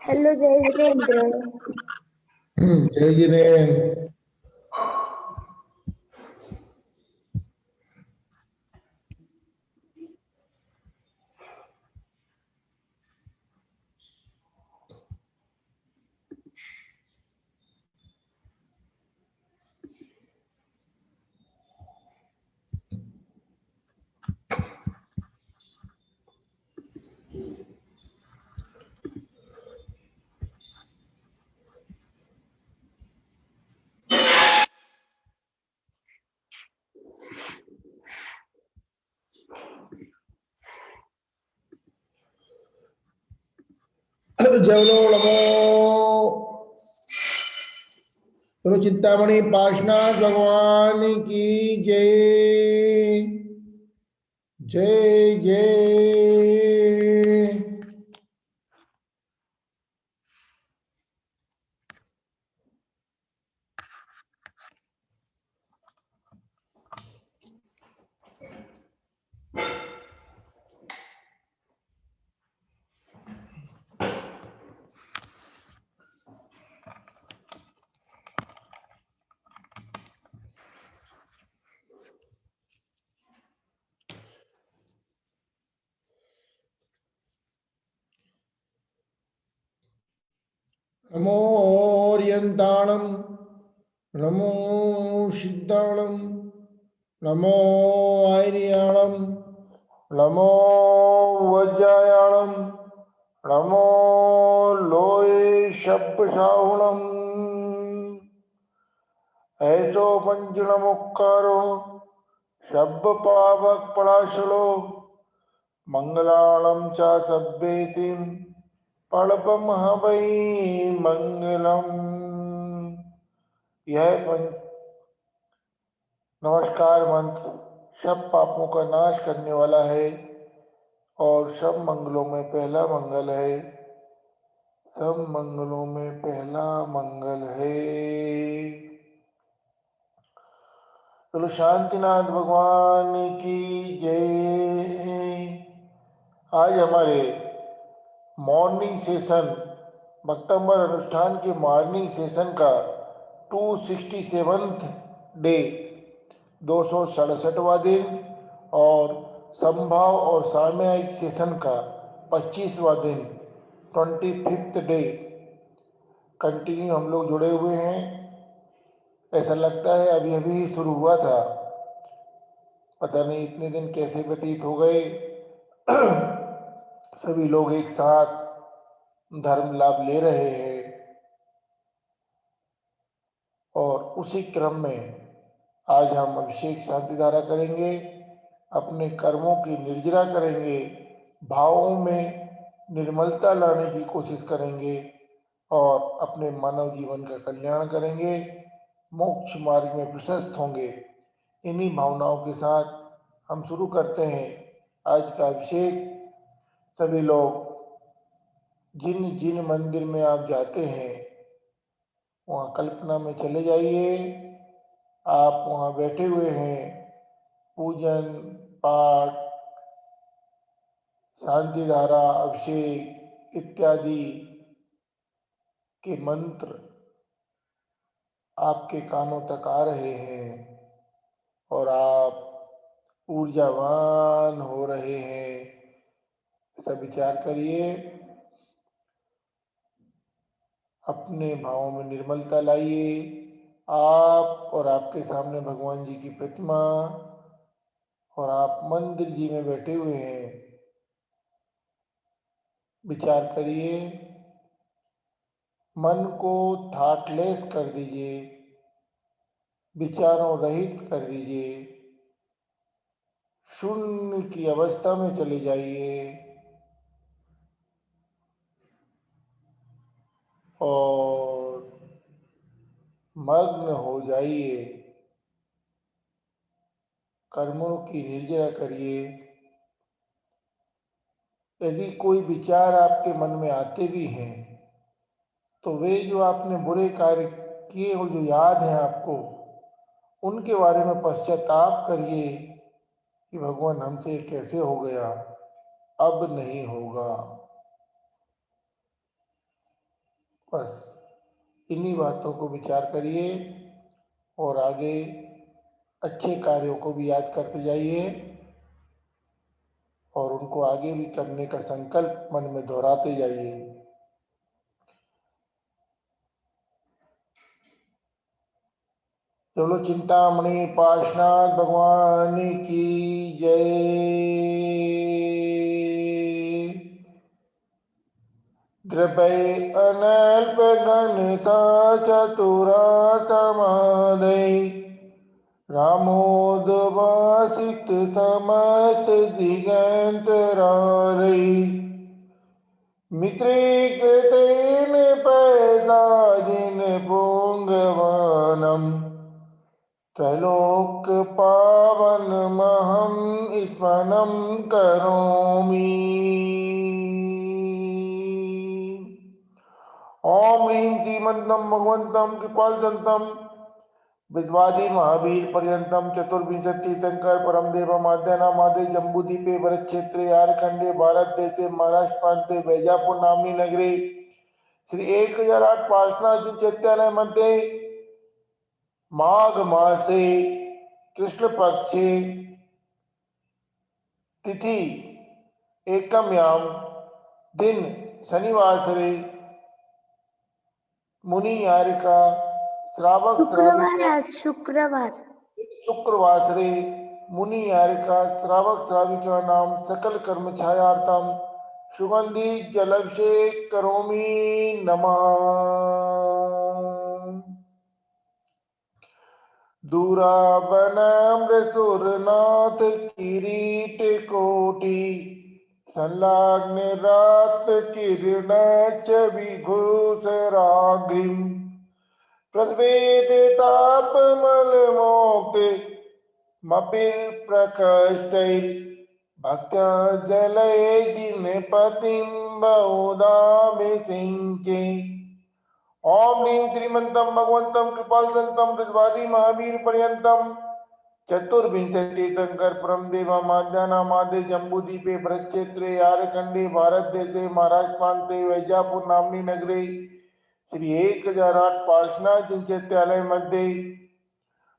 Hello जय जितेंद्र। जय जिनेन्द्र। जवलो नमो बोलो चिंतामणि पार्श्वनाथ भगवान की जय जय जय। नमो ओरियंताणम, नमो सिद्धाणम, नमो आयरियाणम, नमो वज्रायाणम, नमो लोये शब्दशाहुणम, ऐसो पंचणमुक्कारो शब्द पावक पराशलो मंगलालम च सब्बेतिम पड़पम हवै मंगलम। यह नमस्कार मंत्र सब पापों का नाश करने वाला है और सब मंगलों में पहला मंगल है। सब मंगलों में पहला मंगल है। चलो शांतिनाथ भगवान की जय। आज हमारे मॉर्निंग सेशन भक्तंबर अनुष्ठान के मॉर्निंग सेशन का 267th डे 267वां दिन और संभाव और सामयिक सेशन का 25वां दिन 25th डे कंटिन्यू हम लोग जुड़े हुए हैं। ऐसा लगता है अभी अभी ही शुरू हुआ था, पता नहीं इतने दिन कैसे व्यतीत हो गए। सभी लोग एक साथ धर्म लाभ ले रहे हैं और उसी क्रम में आज हम अभिषेक शांति धारा करेंगे, अपने कर्मों की निर्जरा करेंगे, भावों में निर्मलता लाने की कोशिश करेंगे और अपने मानव जीवन का कल्याण करेंगे, मोक्ष मार्ग में प्रशस्त होंगे। इन्हीं भावनाओं के साथ हम शुरू करते हैं आज का अभिषेक। सभी लोग जिन जिन मंदिर में आप जाते हैं वहाँ कल्पना में चले जाइए, आप वहाँ बैठे हुए हैं, पूजन पाठ शांति धारा अभिषेक इत्यादि के मंत्र आपके कानों तक आ रहे हैं और आप ऊर्जावान हो रहे हैं। ऐसा विचार करिए, अपने भावों में निर्मलता लाइए। आप और आपके सामने भगवान जी की प्रतिमा और आप मंदिर जी में बैठे हुए हैं। विचार करिए, मन को थॉटलेस कर दीजिए, विचारों रहित कर दीजिए, शून्य की अवस्था में चले जाइए और मग्न हो जाइए। कर्मों की निर्जरा करिए। यदि कोई विचार आपके मन में आते भी हैं तो वे जो आपने बुरे कार्य किए और जो याद हैं आपको, उनके बारे में पश्चाताप करिए कि भगवान हमसे कैसे हो गया, अब नहीं होगा। बस इन्हीं बातों को विचार करिए और आगे अच्छे कार्यों को भी याद करते जाइए और उनको आगे भी करने का संकल्प मन में दोहराते जाइए। चलो चिंतामणि पार्श्वनाथ भगवान की जय। द्रवै अनल्प घनता चतुरा समाधै रामोदवासित समस्त दिगंतरारै मित्रीकृतेन पैदा जिन पुंगवानम त्रैलोक पावनमहं स्मरणं करोमि। ओम ह्रीं श्रीमन्तं भगवन्तं कृपालदन्तं विद्वादी महावीर पर्यंतम चतुर्विंशति तीर्थंकर परम देवम आद्यानामादे जम्बूदीपे भरत क्षेत्रे आरखंडे भारत देशे महाराष्ट्र प्रांते वैजापुर नामनी नगरे श्री 1008 पार्श्वनाथ चैत्यालय मध्ये माघ मासे कृष्ण पक्षे तिथि एकम्याम दिन शनिवासरे मुनि यारिका श्रावक शुक्रवासरे मुनि यारिका श्रावक श्राविका नाम सकल कर्म छायार्थम सुगंधि जलाभिषेक करोमि नमः। दूरावनम्रसुरनाथ किरीट कोटि संलग्न रात किरण च विभूषराग्रिम प्रद्वेदितापमलमोक्ते मपिल प्रकष्टैर् भक्त्या जलये जिनपतिं बहुधाभिषिञ्चे। ओम ह्रीं श्रीमन्तं भगवन्तं कृपालदन्तं बृजवादी महावीर पर्यन्तं चतुर्विंशति तीर्थंकर परम देवमाद्यानामादे जम्बूदीपे भरतक्षेत्रे आरखंडे भारत देशे महाराष्ट्र प्रान्ते वैजापुर नाम्नी नगरे श्री 1008 पार्श्वनाथ चैत्यालय मध्ये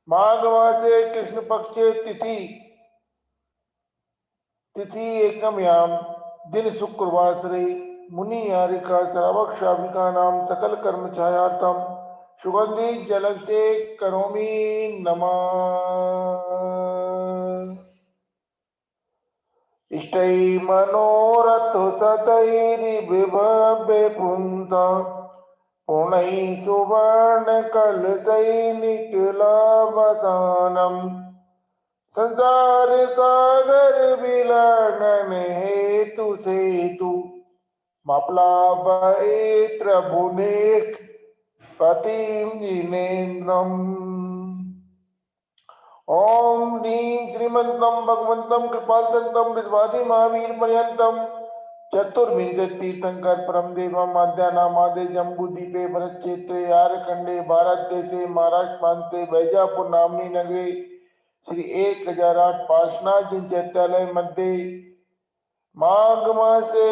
माघ मासे कृष्ण पक्षे तिथि एकम्याम दिन शुक्रवासरे मुनि यारिका श्रावक श्राविका नाम सकल कर्म छायार्थम सुगंधि जलाभिषेक करोमि नमः। इष्टै मनोरथ सतैर्विभव्य पुंसा पूर्णै सुवर्ण कलशैर्निखिलावसानम् संसार सागर विलगन हेतु सेतु मप्लावयेत्र भुनेक पतिं जिनेन्द्रम्। ओम ह्रीं श्रीमन्तं भगवन्तं कृपालदन्तं विद्वादी महावीर पर्यन्तं चतुर्विंशति तीर्थंकर परम देवम आद्यानामादे जम्बूदीपे भरतक्षेत्रे आरखंडे भारत देशे महाराष्ट्र प्रान्ते वैजापुर नाम्नी नगरे श्री 1008 पार्श्वनाथ चैत्यालय मध्ये माघ मासे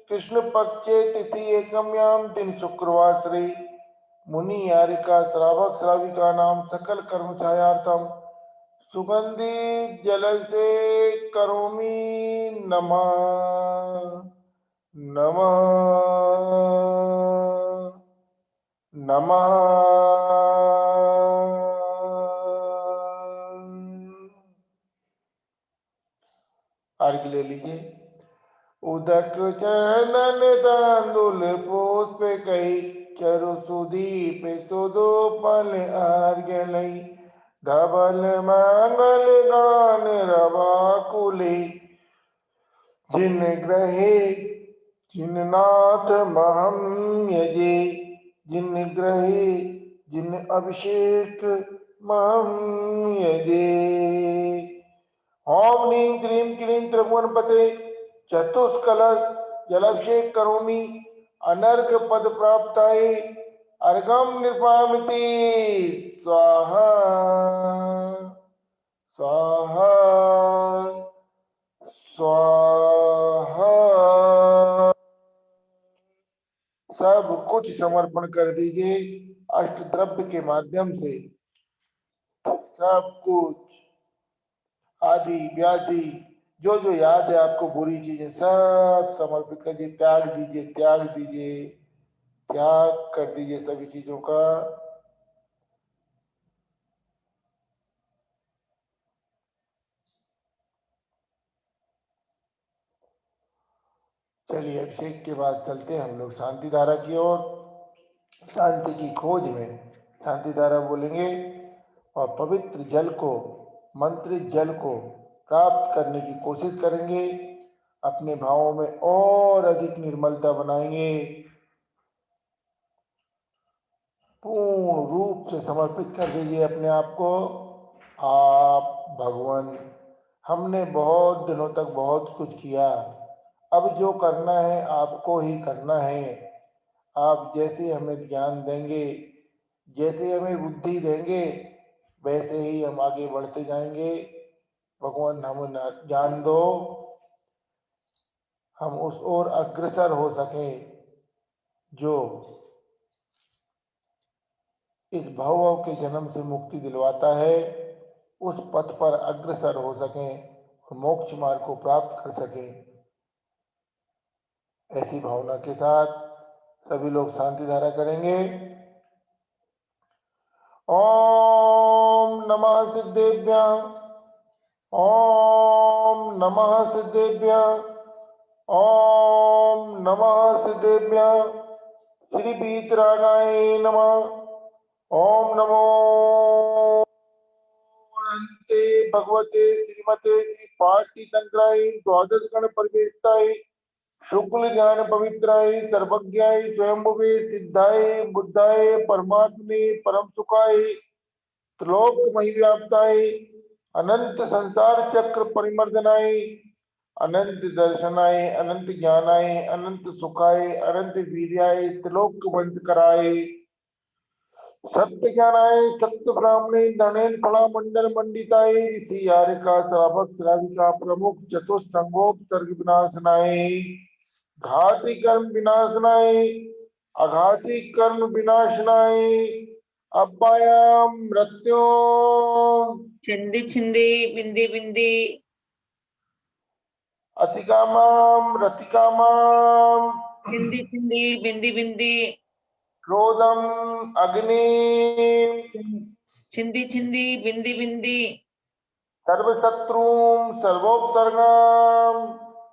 कृष्ण पक्षे तिथि एकम्याम दिन शुक्रवासरे मुनि यारिका श्रावक श्राविका नाम सकल कर्म छायार्थम सुगंधि जलसे करोमि नमः नमः नमः। अर्घ्य ले लीजिए। उदक चंदन तांदुल पुष्प कई चरु सुदीप सुदो पल अर्घ्य लई धवल मंगल गान रवा कुले जिन ग्रहे जिन नाथ महम यजे जिन ग्रहे जिन अभिषेक महम यजे। ओम ह्रीं क्लीं क्लीं त्रिभुवनपते चतुष्कलश जलाभिषेक करोमि अनर्घ पद प्राप्ताय अर्घम निर्पामिति स्वाहा स्वाहा स्वाहा। सब कुछ समर्पण कर दीजिए अष्ट द्रव्य के माध्यम से। सब कुछ आदि व्याधि जो जो याद है आपको बुरी चीजें सब समर्पित कर दीजिए, त्याग दीजिए, त्याग दीजिए, त्याग कर दीजिए सभी चीजों का। चलिए अभिषेक के बाद चलते हैं हम लोग शांति धारा की ओर। शांति की खोज में शांति धारा बोलेंगे और पवित्र जल को, मंत्रित जल को प्राप्त करने की कोशिश करेंगे। अपने भावों में और अधिक निर्मलता बनाएंगे। पूर्ण रूप से समर्पित कर दीजिए अपने आप को। आप भगवान, हमने बहुत दिनों तक बहुत कुछ किया, अब जो करना है आपको ही करना है। आप जैसे हमें ज्ञान देंगे, जैसे हमें बुद्धि देंगे, वैसे ही हम आगे बढ़ते जाएंगे। भगवान हमें ज्ञान दो, हम उस ओर अग्रसर हो सके जो इस भव के जन्म से मुक्ति दिलवाता है। उस पथ पर अग्रसर हो सके और मोक्ष मार्ग को प्राप्त कर सके। ऐसी भावना के साथ सभी लोग शांति धारा करेंगे। ओम नमः सिद्धेभ्यः, ओम नमः सिद्धेभ्यः, ओम नमः सिद्धेभ्यः। श्री वीतरागाय नमः। ओम नमो अन्ते भगवते श्रीमते श्री पार्टी तंत्राय द्वादश गण परिवेष्टाय शुक्ल ज्ञान पवित्राय सर्वज्ञाय स्वयंभुवे सिद्धाय बुद्धाय परमात्मे परम सुखाय त्रिलोक महिव्याप्ताय अनंत संसार चक्र परिमर्दनाय अनंत दर्शनाय अनंत ज्ञानाय अनंत सुखाय अनंत वीर्याय त्रिलोक वंश कराय सत्य ज्ञानाय सत्य ब्राह्मणे धनेन फला मंडल मंडिताय ऋषि यारिका श्रावक श्राविका प्रमुख चतुस्संगोपसर्ग विनाशनाय घाती कर्म विनाशनाय अघाती कर्म विनाशनाय अपायाम मृत्यु छिंदी छिंदी बिंदी बिंदी अतिकामाम रतिकामाम छिंदी छिंदी बिंदी बिंदी क्रोधम अग्नि छिंदी छिंदी बिंदी बिंदी सर्वशत्रुम सर्वोपसर्गम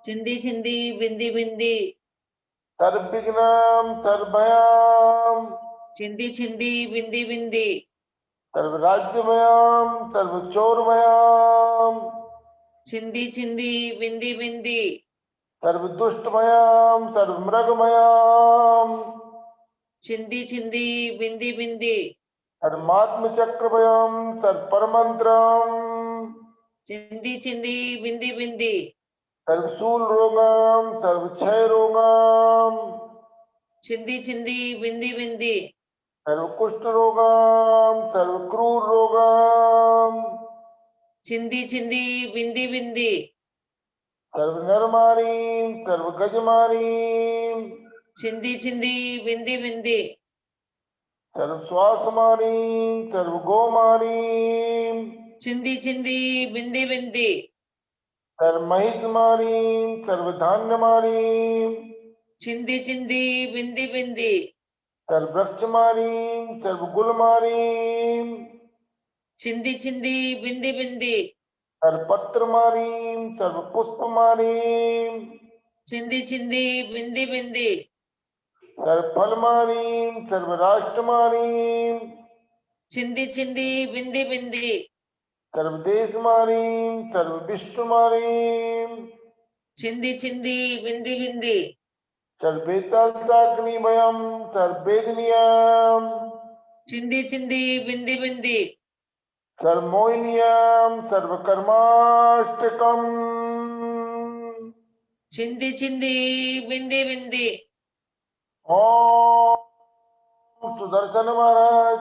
छिंदी छिंदी बिंदी बिंदी सर्वविघ्नम सर्वभयाम छिंदी छिंदी बिंदी बिंदी सर्वराज्यमयाम सर्वचोरमयाम छिंदी छिंदी बिंदी बिंदी सर्वदुष्टमयाम सर्वमृगमयाम छिंदी छिंदी बिंदी बिंदी सर्वात्मचक्रभयम सर्वपरमंत्रम छिंदी छिंदी बिंदी बिंदी सर्वशूल रोगम सर्वक्षय रोगम छिंदी छिंदी बिंदी बिंदी सर्वकुष्ठ रोगम सर्वक्रूर रोगम छिंदी छिंदी बिंदी बिंदी सर्वनरमारी सर्वगजमारी छिंदी छिंदी बिंदी बिंदी सर्वश्वासमारी सर्वगोमारी छिंदी छिंदी बिंदी बिंदी सर्वमहितमारी सर्वधान्यमारी छिंदी छिंदी बिंदी बिंदी सर्ववृक्षमारी सर्वगुलमारी छिंदी छिंदी बिंदी बिंदी सर्वपत्रमारी सर्वपुष्पमारी छिंदी छिंदी बिंदी बिंदी सर्वफलमारी सर्वराष्ट्रमारी छिंदी छिंदी बिंदी बिंदी सर्वदेशमारी सर्वविष्णुमारी छिंदी छिंदी बिंदी बिंदी सर्वेतल्साग्निमयम सर्वेदनियम छिंदी छिंदी बिंदी बिंदी सर्वमोहिनियम सर्वकर्माष्टकम छिंदी छिंदी बिंदी बिंदी ओम सुदर्शन महाराज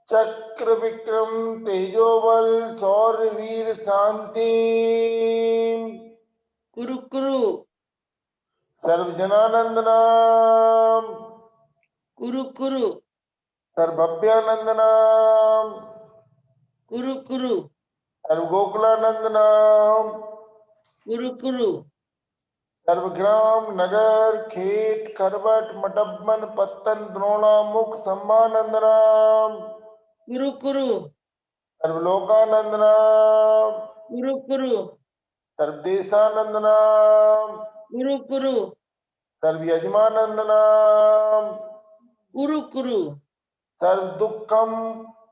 चक्र विक्रम तेजोबल शौर्य वीर शांति कुरु कुरु सर्वजनानंद नाम कुरु कुरु सर्वभव्यानंदनाम कुरु कुरु सर्वगोकुलानंदनाम कुरु कुरु सर्वग्राम नगर खेत करवट मडब्बन पत्तन द्रोणा मुख सम्मानंदनाम कुरु कुरु सर्वलोकानंदनाम कुरु कुरु सर्वदेशानंदनाम कुरु कुरु सर्वयजमानंदनाम कुरु कुरु सर्व दुखम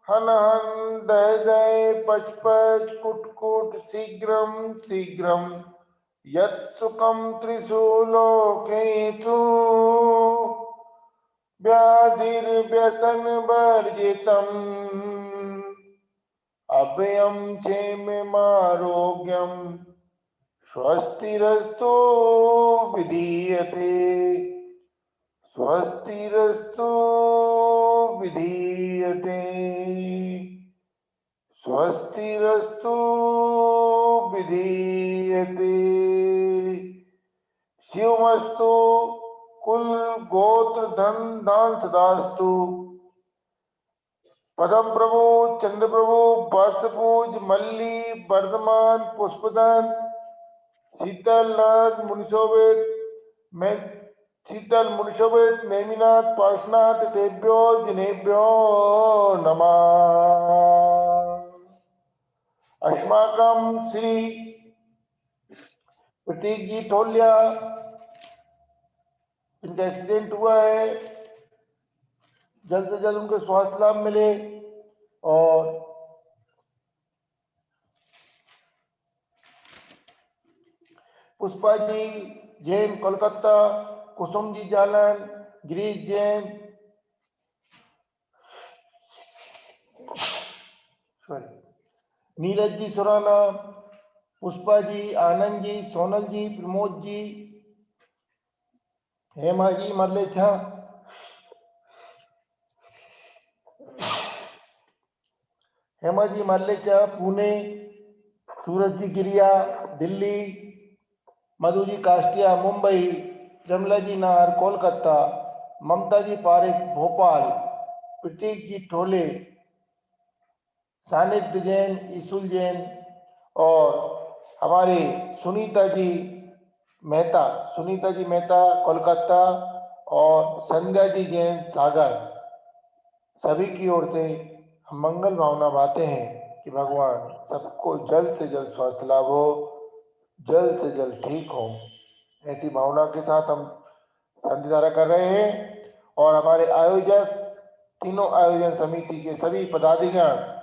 हन हन दह दह पच पच कुट कुट शीघ्रम शीघ्रम यत् सुखम त्रिषु लोकेषु व्याधिर्व्यसन वर्जितम् अभयं क्षेममारोग्यं स्वस्तिरस्तु विधीयते स्वस्तिरस्तु विधीयते स्वस्तिरस्तु विधीयते शिवमस्तु कुल गोत्र धन दान सदास्तु पदम प्रभु चंद्र प्रभु बसपूज मल्ली वर्धमान पुष्पदान शीतलनाथ मुनिशोभित में शीतल मुनिशोभित नेमिनाथ पार्शनाथ देव्यो जनेभ्यो नमः अस्माकं श्री प्रतीक जी ठोलिया इनका एक्सीडेंट हुआ है, जल्द से जल्द उनको स्वास्थ्य लाभ मिले और पुष्पा जी जैन कोलकाता, कुसुम जी जालन, गिरीश जैन नीरज जी सुराना, पुष्पा जी, आनंद जी, सोनल जी, प्रमोद जी, हेमा जी मरलेछा, हेमा जी मरलेछा पुणे, सूरज जी गिरिया दिल्ली, मधु जी काष्टिया मुंबई, जमला जी नाहर कोलकाता, ममता जी पारिक भोपाल, प्रतीक जी ठोले, सानिध्य जैन, ईसुल जैन और हमारे सुनीता जी मेहता कोलकाता और संध्या जी जैन सागर, सभी की ओर से हम मंगल भावना बातें हैं कि भगवान सबको जल्द से जल्द स्वास्थ्य लाभ हो, जल्द से जल्द ठीक हो। ऐसी भावना के साथ हम शांति धारा कर रहे हैं और हमारे आयोजक तीनों आयोजन समिति के सभी पदाधिकारी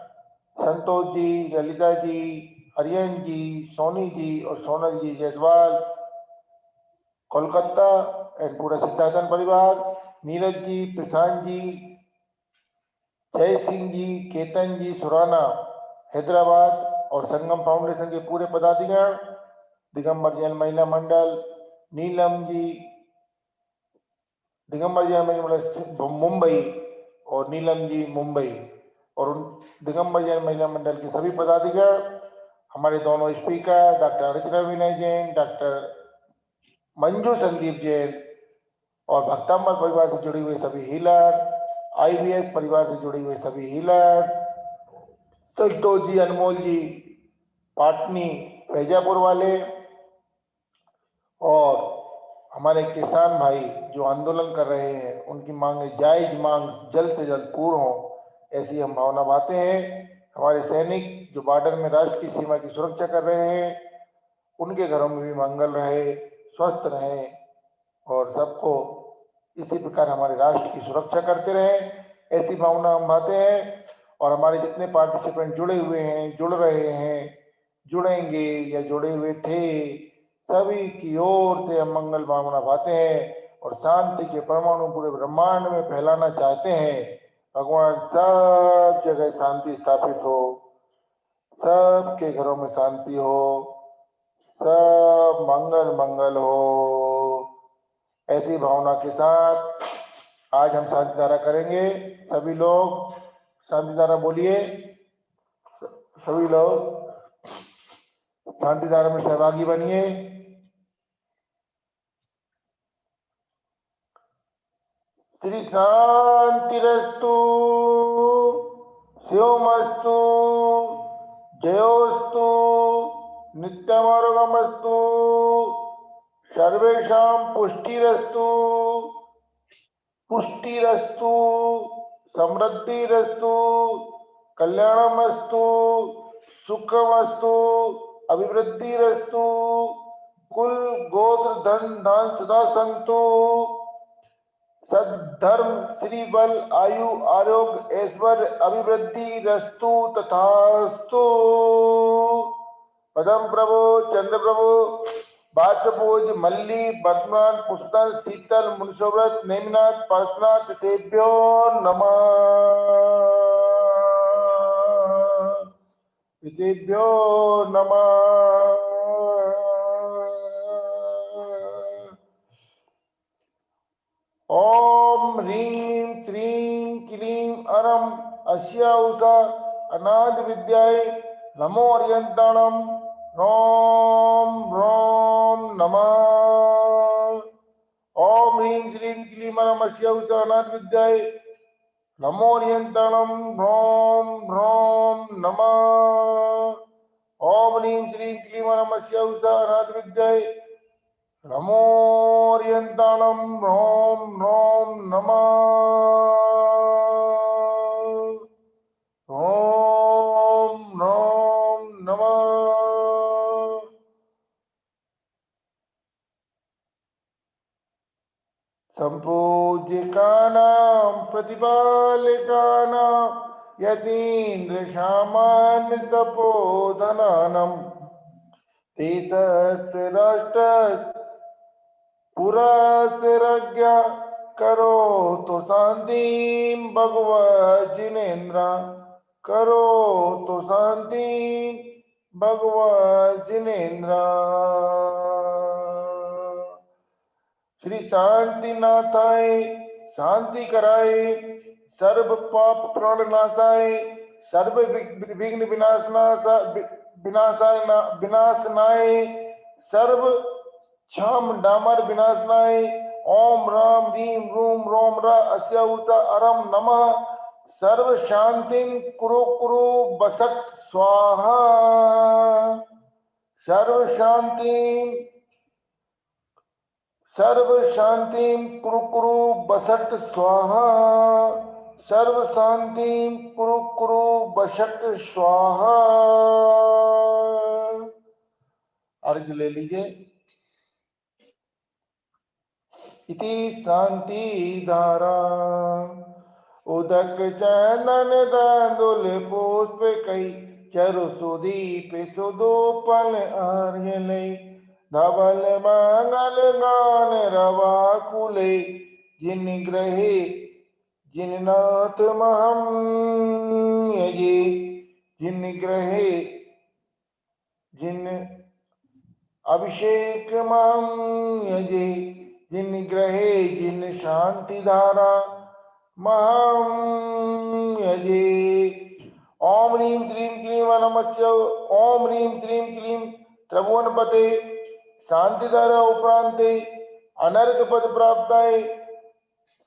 संतोष जी, ललिता जी, हरियन जी, सोनी जी और सोनल जी जायसवाल कोलकाता एंड पूरा सिद्धार्थन परिवार, नीरज जी, प्रशांत जी, जय सिंह जी, केतन जी सुराना हैदराबाद और संगम फाउंडेशन के पूरे पदाधिकारी, दिगंबर जैन महिला मंडल नीलम जी, दिगंबर जैन महिला मंडल मुंबई और नीलम जी मुंबई और उन दिगंबर जैन महिला मंडल के सभी पदाधिकारी, हमारे दोनों स्पीकर डॉक्टर अर्चना विनय जैन, डॉक्टर मंजू संदीप जैन और भक्तांबर परिवार से जुड़ी हुई सभी हीलर, IVS परिवार से जुड़ी हुई सभी हीलर, संतोष जी, अनमोल जी, पाटनी फैजापुर वाले और हमारे किसान भाई जो आंदोलन कर रहे हैं, उनकी मांगे जायज मांग जल्द से जल्द पूर्ण हो, ऐसी हम भावना बातें हैं। हमारे सैनिक जो बॉर्डर में राष्ट्र की सीमा की सुरक्षा कर रहे हैं, उनके घरों में भी मंगल रहे, स्वस्थ रहे और सबको इसी प्रकार हमारे राष्ट्र की सुरक्षा करते रहे, ऐसी भावना हम बातें हैं। और हमारे जितने पार्टिसिपेंट जुड़े हुए हैं, जुड़ रहे हैं, जुड़ेंगे या जुड़े हुए थे, सभी की ओर से हम मंगल भावना बातें हैं और शांति के परमाणु पूरे ब्रह्मांड में फैलाना चाहते हैं। भगवान सब जगह शांति स्थापित हो, सबके घरों में शांति हो, सब मंगल मंगल हो। ऐसी भावना के साथ आज हम शांति धारा करेंगे। सभी लोग शांति धारा बोलिए, सभी लोग शांति धारा में सहभागी बनिए। श्री शांतिरस्तु, शिवमस्तु, जयोस्तु, नित्यमारोगमस्तु, सर्वेषां पुष्टिरस्तु, पुष्टिरस्तु, समृद्धिरस्तु, कल्याणमस्तु, सुखमस्तु, अभिवृद्धिरस्तु, कुल गोत्र धन धान सदा संतु, सद्धर्म श्री बल आयु आरोग्य ऐश्वर्य अभिवृद्धि रस्तु तथास्तु। पदम प्रभु चंद्र प्रभु बाचभोज मल्ली वर्तमान पुष्कर शीतल मुनसोव्रत नेमिनाथ पार्श्वनाथ तेभ्यो नमः, तेभ्यो नमः। ओम ह्रीं क्लीं क्लीं अरम अस्याउषा अनाद विद्याय नमो अर्यन्ताणम रोम रोम नमः। ओम ह्रीं क्लीं क्लीं अरम अस्याउषा अनाद विद्याय नमो अर्यन्ताणम रोम रोम नमः। ओम ह्रीं क्लीं क्लीं अरम अस्याउषा अनाद विद्याय नमोर्यन्ताणं रोम रोम नमः, रोम रोम नमः। संपूज्यकानां प्रतिपालकानां यतीन्द्र सामान्य तपोधनानां तेजस्य राष्ट्र पुरस्रज्ञ करो तो शांति भगवत जिनेन्द्र, करो तो शांति भगवत जिनेन्द्र। श्री शांतिनाथाय शांति कराए, सर्व पाप प्रणनाशाय, सर्व विघ्न विनाशनाय, सर्व क्षम डामर विनाशनाय। ओम राम रीम रूम रोम र अस्याउषा अरम नमः। सर्व शांतिं कुरु कुरु बसट स्वाहा, सर्व शांतिं कुरु कुरु बसट स्वाहा, सर्व शांतिं कुरु कुरु बसट स्वाहा। अर्घ्य ले लीजिए। इति शांति धारा उदक चंदन दांदुल पुष्प कई, चरु सुदीप सुदोपल आर्य लय, धवल मंगल गान रवा कुले, जिन ग्रहे जिन नाथ महम यजे, जिन ग्रहे जिन अभिषेक महम यजे, जिन ग्रहे जिन शांति धारा महम यजे। ओम ह्रीं क्लीं क्लीं नमस्य, ओम ह्रीं क्लीं क्लीं त्रिभुवनपते शांति धारा उपरांते अनर्क पद प्राप्ताय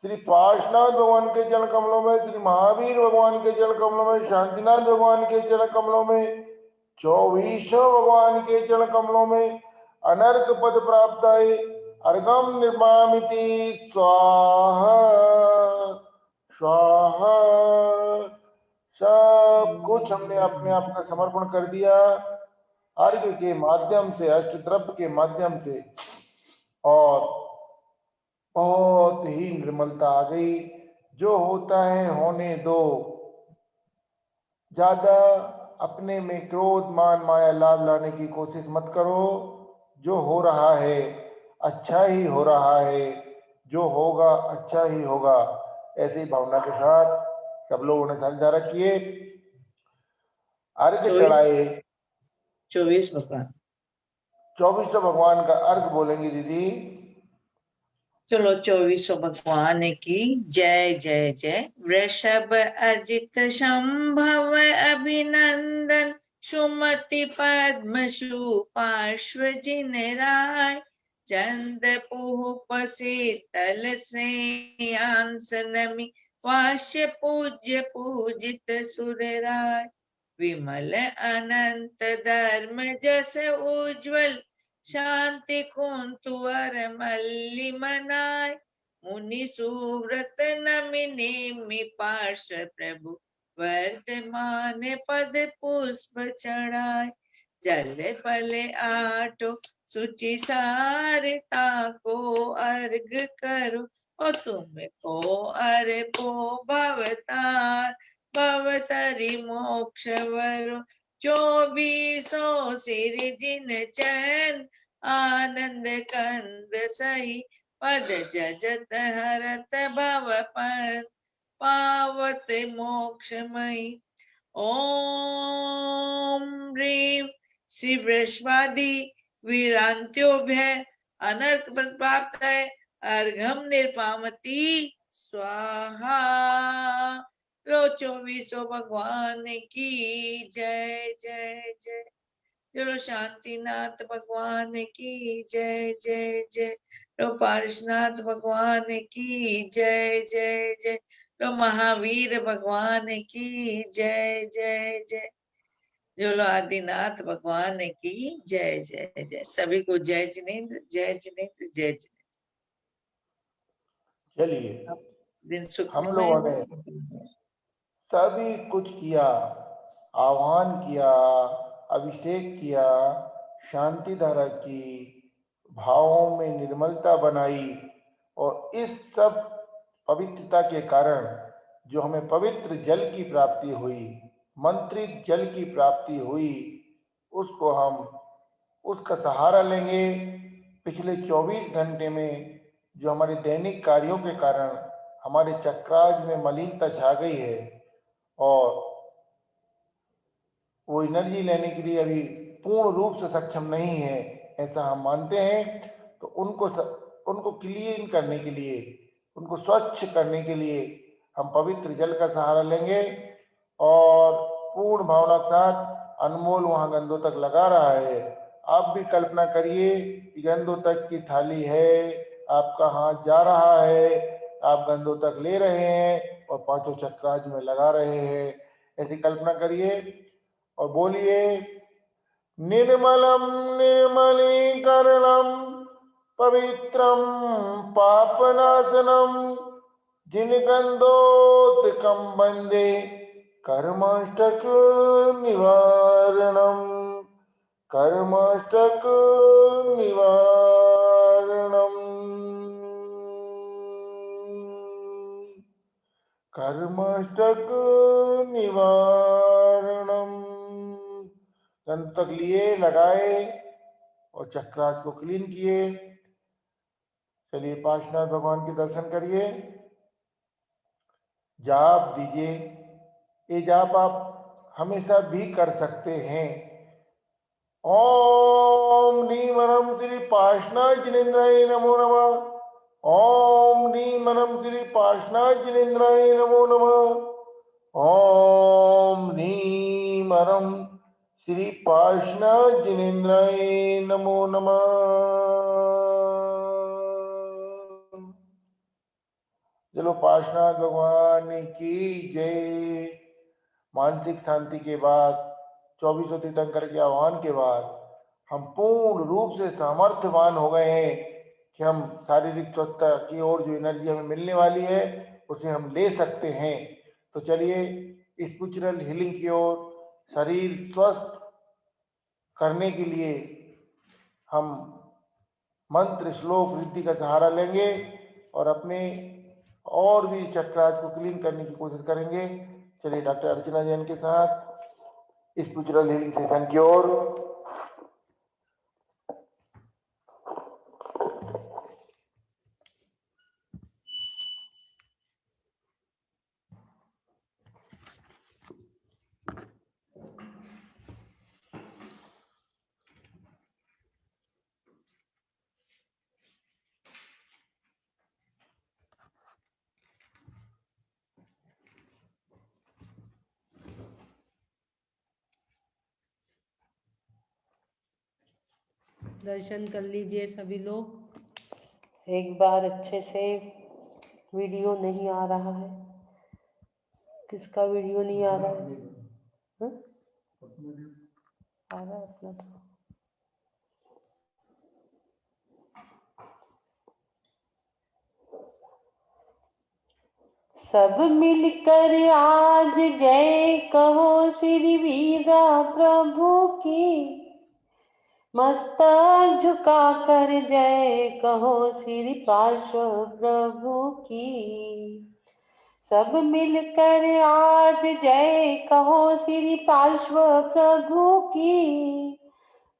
श्री पार्श्वनाथ भगवान के चरण कमलों में, श्री महावीर भगवान के चरण कमलों में, शांतिनाथ भगवान के चरण कमलों में, 24 भगवान के चरण कमलों में अनर्क पद प्राप्ताय अर्घम निर्मामिति स्वाहा स्वाहा। सब कुछ हमने अपने आप का समर्पण कर दिया अर्घ्य के माध्यम से, अष्टद्रव्य के माध्यम से, और बहुत ही निर्मलता आ गई। जो होता है होने दो, ज्यादा अपने में क्रोध मान माया लाभ लाने की कोशिश मत करो। जो हो रहा है अच्छा ही हो रहा है, जो होगा अच्छा ही होगा, ऐसी भावना के साथ सब लोगों ने साझा रखिए। अर्घ चढ़ाए 24 भगवान, 24 भगवान का अर्घ बोलेंगे दीदी। चलो 24 भगवान की जय जय जय। वृषभ अजित संभव अभिनंदन, सुमति पद्म पार्श्व जिन राय, चंद पुप शीतल श्रेयांस नमी वाष्य पूज्य पूजित सुरराय विमल अनंत धर्म जस उज्ज्वल शांति कुंतुवर मल्लि मनाय मुनि सुव्रत नमि नेमि पार्श्व प्रभु वर्तमान पद पुष्प चढ़ाय जल फल आठो सुचि सारता को अर्घ करो और तुमको अर्पो भवतार भवतरि मोक्ष वरो 24 सिर जिन चैन आनंद कंद सही पद जजत हरत भव पद पावत मोक्षमयी ओम ह्रीं श्री वृषभादि वीरांत्योभ्य अनर्थ प्राप्त है अर्घम निर्पामती स्वाहा। लो 24 भगवान की जय जय जय। चलो शांतिनाथ भगवान की जय जय जय। लो पार्शनाथ भगवान की जय जय जय। लो महावीर भगवान की जय जय जय। जो आदिनाथ भगवान की जय जय जय। सभी को जय जिनेन्द्र जय जिनेन्द्र जय जिनेन्द्र। चलिए दिन हम सुखमय लोगों ने सभी कुछ किया, आह्वान किया, अभिषेक किया, शांति धारा की, भावों में निर्मलता बनाई और इस सब पवित्रता के कारण जो हमें पवित्र जल की प्राप्ति हुई, मंत्रित जल की प्राप्ति हुई, उसको हम उसका सहारा लेंगे। पिछले 24 घंटे में जो हमारे दैनिक कार्यों के कारण हमारे चक्राज में मलिनता छा गई है और वो एनर्जी लेने के लिए अभी पूर्ण रूप से सक्षम नहीं है, ऐसा हम मानते हैं, तो उनको क्लीन करने के लिए, उनको स्वच्छ करने के लिए हम पवित्र जल का सहारा लेंगे और पूर्ण भावना के साथ अनमोल वहां गंदों तक लगा रहा है। आप भी कल्पना करिए कि गंदों तक की थाली है, आपका हाथ जा रहा है, आप गंदों तक ले रहे हैं और पांचों चक्राज में लगा रहे हैं। ऐसी कल्पना करिए और बोलिए निर्मलम निर्मलीकरणम पवित्रम पापनाशनम जिनगंधोत्कम वंदे कर्माष्टक निवारणम कर्माष्टक निवारणम कर्माष्टक निवारणम। गंध तक लिए, लगाए और चक्रास को क्लीन किए। चलिए पार्श्वनाथ भगवान के दर्शन करिए, जाप दीजिए। ये जाप आप हमेशा भी कर सकते हैं। ओम नीम नम श्री पार्श्वनाथ जिनेन्द्राय नमो नमः। ओम नीम नम श्री पार्श्वनाथ जिनेन्द्राय नमो नमः। ओम नीम नम श्री पार्श्वनाथ जिनेन्द्राय नमो नमः। चलो पार्श्वनाथ भगवान की जय। मानसिक शांति के बाद, 24 तीर्थंकर के आह्वान के बाद हम पूर्ण रूप से सामर्थ्यवान हो गए हैं कि हम शारीरिक स्वस्थता की ओर जो एनर्जी हमें मिलने वाली है उसे हम ले सकते हैं। तो चलिए स्पिरिचुअल हीलिंग की ओर, शरीर स्वस्थ करने के लिए हम मंत्र श्लोक रीति का सहारा लेंगे और अपने और भी चक्रास को क्लीन करने की कोशिश करेंगे। चलिए डॉक्टर अर्चना जैन के साथ स्पिरिचुअल हीलिंग सेशन की ओर। दर्शन कर लीजिए सभी लोग एक बार अच्छे से। वीडियो नहीं आ रहा है, किसका वीडियो नहीं आ रहा है? हाँ? आ रहा है अपना तो। सब मिलकर आज जय कहो श्री वीरा प्रभु की, मस्तक झुका कर जय कहो श्री पार्श्व प्रभु की। सब मिलकर आज जय कहो श्री पार्श्व प्रभु की,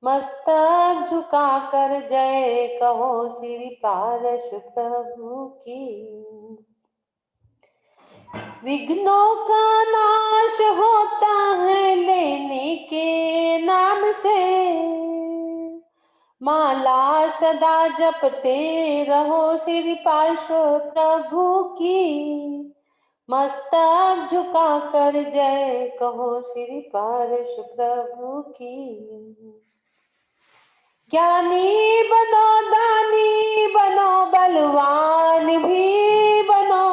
मस्तक झुका कर जय कहो श्री पार्श्व प्रभु की। विघ्नों का नाश होता है लेने के नाम से, माला सदा जपते रहो श्री पार्श्व प्रभु की, मस्तक झुका कर जय कहो श्री पार्श्व प्रभु की। ज्ञानी बनो दानी बनो बलवान भी बनो,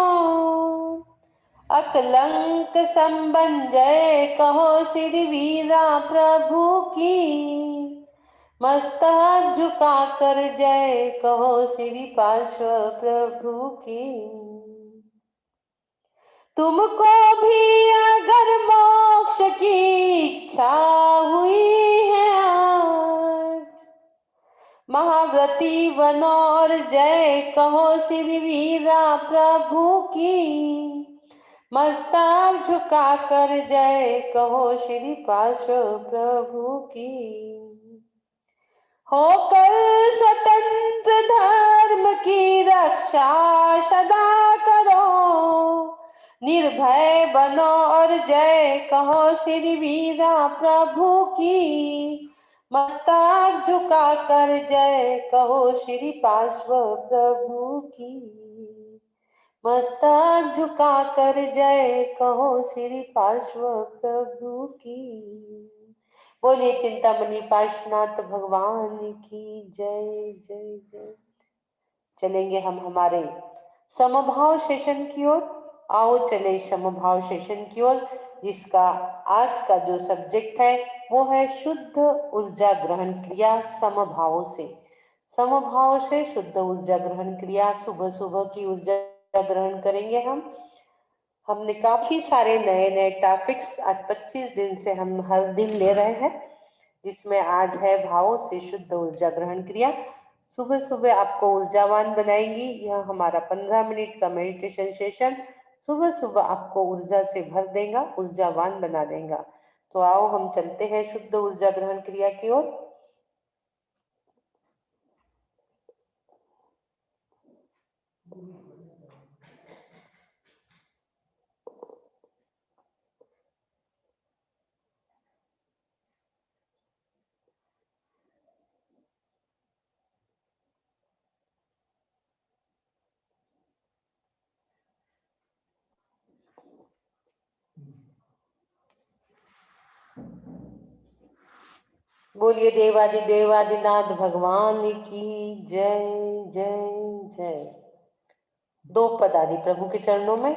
अकलंक संबन जय कहो श्री वीरा प्रभु की, मस्तक झुका कर जय कहो श्री पार्श्व प्रभु की। तुमको भी अगर मोक्ष की इच्छा हुई है आज, महाव्रती बनो और जय कहो श्री वीरा प्रभु की, मस्तक झुका कर जय कहो श्री पार्श्व प्रभु की। होकर स्वतंत्र धर्म की रक्षा सदा करो, निर्भय बनो और जय कहो श्री वीरा प्रभु की, मस्तक झुका कर जय कहो श्री पार्श्व प्रभु की, मस्तक झुका कर जय कहो श्री पार्श्व प्रभु की। बोलिए चिंतामणि पार्श्वनाथ भगवान की जय जय जय। चलेंगे हम हमारे समभाव सेशन की ओर। आओ चले समभाव सेशन की ओर, जिसका आज का जो सब्जेक्ट है वो है शुद्ध ऊर्जा ग्रहण क्रिया समभाव से। समभाव से शुद्ध ऊर्जा ग्रहण क्रिया, सुबह सुबह की ऊर्जा ग्रहण करेंगे हम। हमने काफी सारे नए नए टॉपिक्स आज 25 दिन से हम हर दिन ले रहे हैं, जिसमें आज है भावों से शुद्ध ऊर्जा ग्रहण क्रिया। सुबह सुबह आपको ऊर्जावान बनाएंगी। यह हमारा 15 मिनट का मेडिटेशन सेशन सुबह सुबह आपको ऊर्जा से भर देगा, ऊर्जावान बना देगा। तो आओ हम चलते हैं शुद्ध ऊर्जा ग्रहण क्रिया की ओर। बोलिए देवादि देवादिनाथ भगवान की जय जय जय। दो पद आदि प्रभु के चरणों में।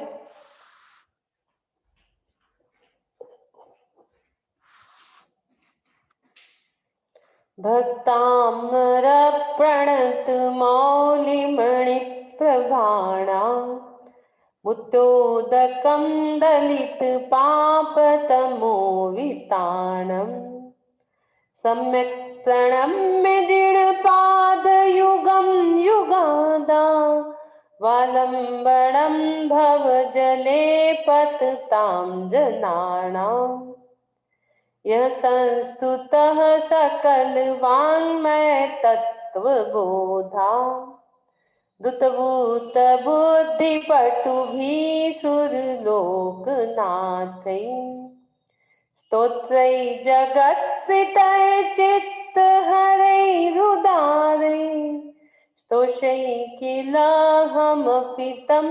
भक्ताम्र प्रणत मौलिमणि प्रभाणा, मुत्तोदकं दलित पापतमो विताणम्, सम्यक् प्रणम्य दृढपाद युगं युगादा, वालम्बनं भव जले पततां जनानाम्। यह संस्तुतः सकल वाङ्मय तत्त्वबोधा, दुतभूत बुद्धि पटु भी सुरलोकनाथै, स्तोत्रै जगत्कृतै चित्त हरैरुदारै, स्तोषै किलाहमपि तं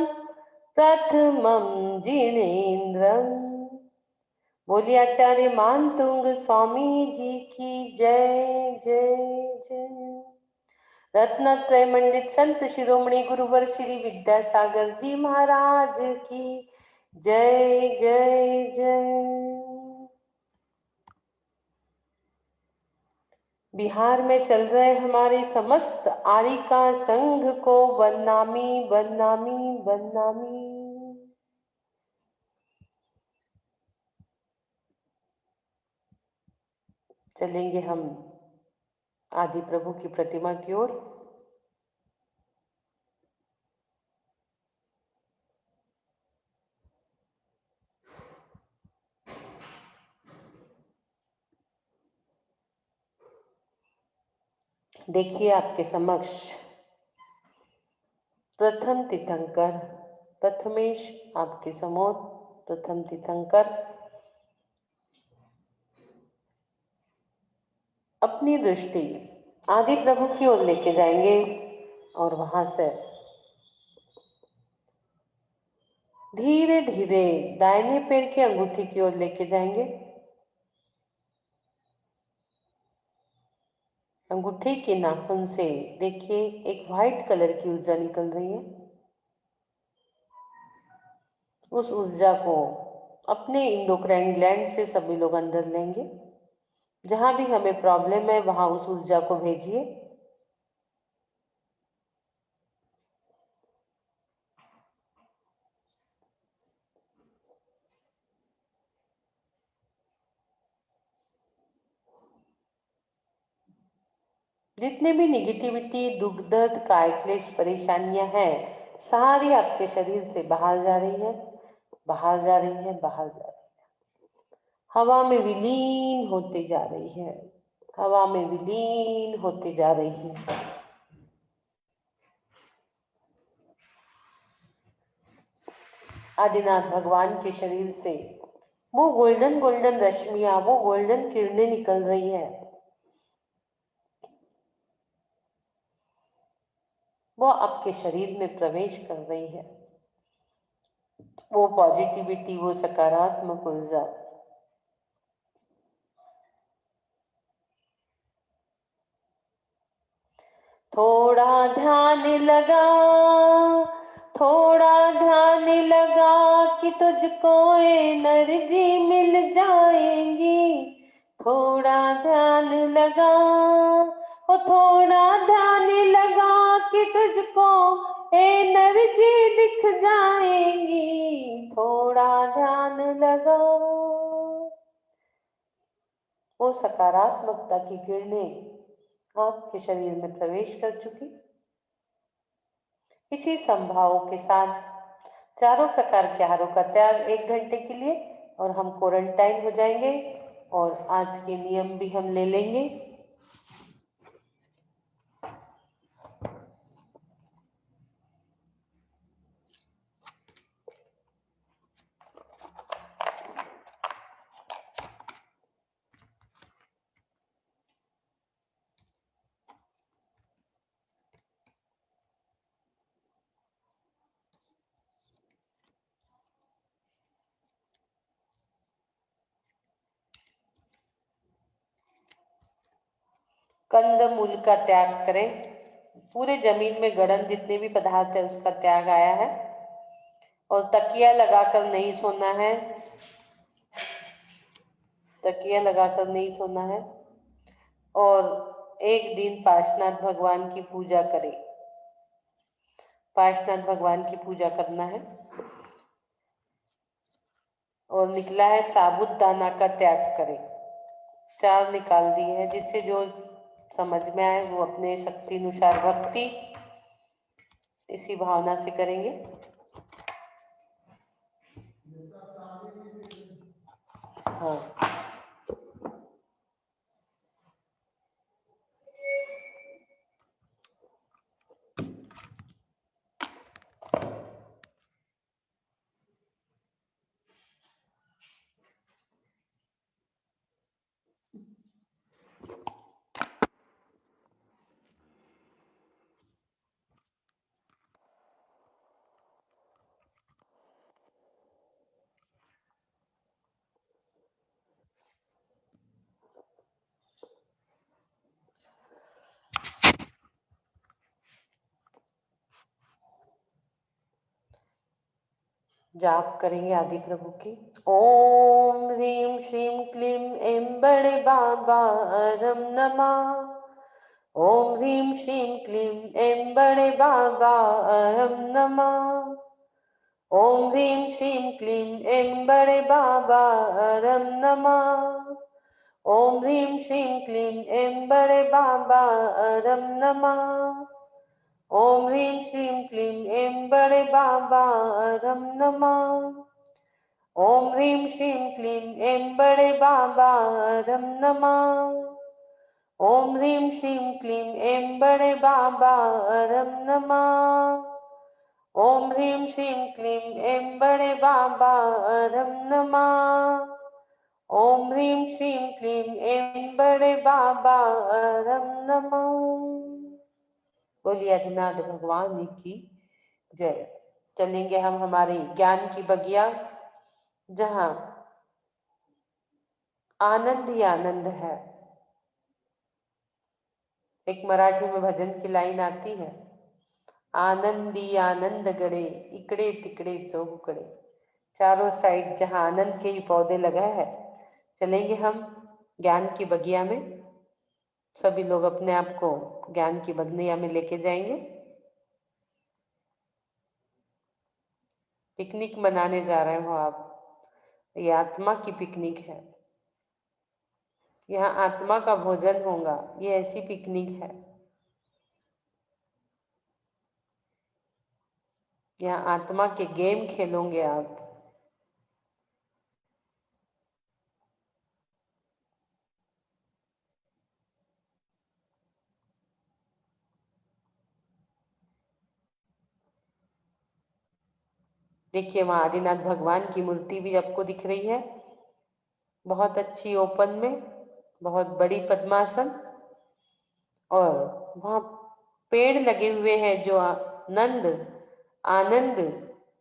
प्रथमं जिनेन्द्रम्। बोलिए आचार्य मानतुंग स्वामी जी की जय जय जय। रत्नत्रय मंडित संत शिरोमणि गुरुवर श्री विद्यासागर जी महाराज की जय जय जय। बिहार में चल रहे हमारे समस्त आरिका संघ को वंदनामी वंदनामी वंदनामी। चलेंगे हम आदि प्रभु की प्रतिमा की ओर। देखिए आपके समक्ष प्रथम तीर्थंकर प्रथमेश आपके समोर प्रथम तीर्थंकर अपनी दृष्टि आदि प्रभु की ओर लेके जाएंगे और वहां से धीरे धीरे दाहिने पैर की अंगूठी की ओर लेके जाएंगे। अंगूठी के नाखून से देखिए एक व्हाइट कलर की ऊर्जा निकल रही है। उस ऊर्जा को अपने इंडोक्राइन ग्लैंड से सभी लोग अंदर लेंगे। जहां भी हमें प्रॉब्लम है वहां उस ऊर्जा को भेजिए। जितने भी निगेटिविटी दुख दर्द काय क्लेश परेशानियां हैं सारी आपके शरीर से बाहर जा रही है बाहर जा रही है बाहर जा रही है। हवा में विलीन होते जा रही है हवा में विलीन होते जा रही है। आदिनाथ भगवान के शरीर से वो गोल्डन गोल्डन रश्मियां वो गोल्डन किरणें निकल रही है। वो आपके शरीर में प्रवेश कर रही है। वो पॉजिटिविटी वो सकारात्मक ऊर्जा थोड़ा ध्यान लगा थोड़ा ध्यान लगा कि तुझको एनर्जी मिल जाएगी। थोड़ा ध्यान लगा थोड़ा ध्यान लगा कि तुझको एनर्जी दिख जाएगी। थोड़ा ध्यान लगा। वो सकारात्मकता की किरणें आपके शरीर में प्रवेश कर चुकी। इसी संभावों के साथ चारों प्रकार के आहारों का त्याग 1 घंटे के लिए और हम क्वारंटाइन हो जाएंगे और आज के नियम भी हम ले लेंगे। कंद मूल का त्याग करें। पूरे जमीन में गड़न जितने भी पदार्थ है उसका त्याग आया है और तकिया लगाकर नहीं सोना है। तकिया लगाकर नहीं सोना है और एक दिन पार्श्वनाथ भगवान की पूजा करें। पार्श्वनाथ भगवान की पूजा करना है और निकला है साबुदाना का त्याग करें। 4 निकाल दी है जिससे जो समझ में आए वो अपने शक्ति अनुसार भक्ति इसी भावना से करेंगे। हाँ जाप करेंगे आदि प्रभु की। ओम ह्रीं श्रीं क्लीं ऐं बड़े बाबा रम नमः। ओम ह्रीं श्रीं क्लीं ऐं बड़े बाबा रम नमः। ओम ह्रीं श्रीं क्लीं ऐं बड़े बाबा रम नमः। ओम ह्रीं श्रीं क्लीं ऐं बड़े बाबा रम नमः। ओम ह्रीं श्रीं क्लीं ऐं बड़े बाबा रम नमः। ओम ह्रीं श्रीं क्लीं ऐं बड़े बाबा रम नमः। ओम ह्रीं श्रीं क्लीं ऐं बड़े बाबा रम नमः। ओम ह्रीं श्रीं क्लीं ऐं बड़े बाबा रम नमः। ओम ह्रीं श्रीं क्लीं ऐं बड़े बाबा रम नमः। बोलिए आदिनाथ भगवान की जय। चलेंगे हम हमारी ज्ञान की बगिया, जहाँ आनंद ही आनंद है। एक मराठी में भजन की लाइन आती है, आनंदी आनंद गड़े इकड़े तिकड़े चौकड़े। चारों साइड जहाँ आनंद के ही पौधे लगा है, चलेंगे हम ज्ञान की बगिया में। सभी लोग अपने आप को ज्ञान की बगिया में लेके जाएंगे। पिकनिक मनाने जा रहे हो आप, ये आत्मा की पिकनिक है। यहाँ आत्मा का भोजन होगा, ये ऐसी पिकनिक है। यहाँ आत्मा के गेम खेलोगे आप। देखिए वहाँ आदिनाथ भगवान की मूर्ति भी आपको दिख रही है, बहुत अच्छी ओपन में, बहुत बड़ी पद्मासन। और वहाँ पेड़ लगे हुए हैं जो नंद, आनंद,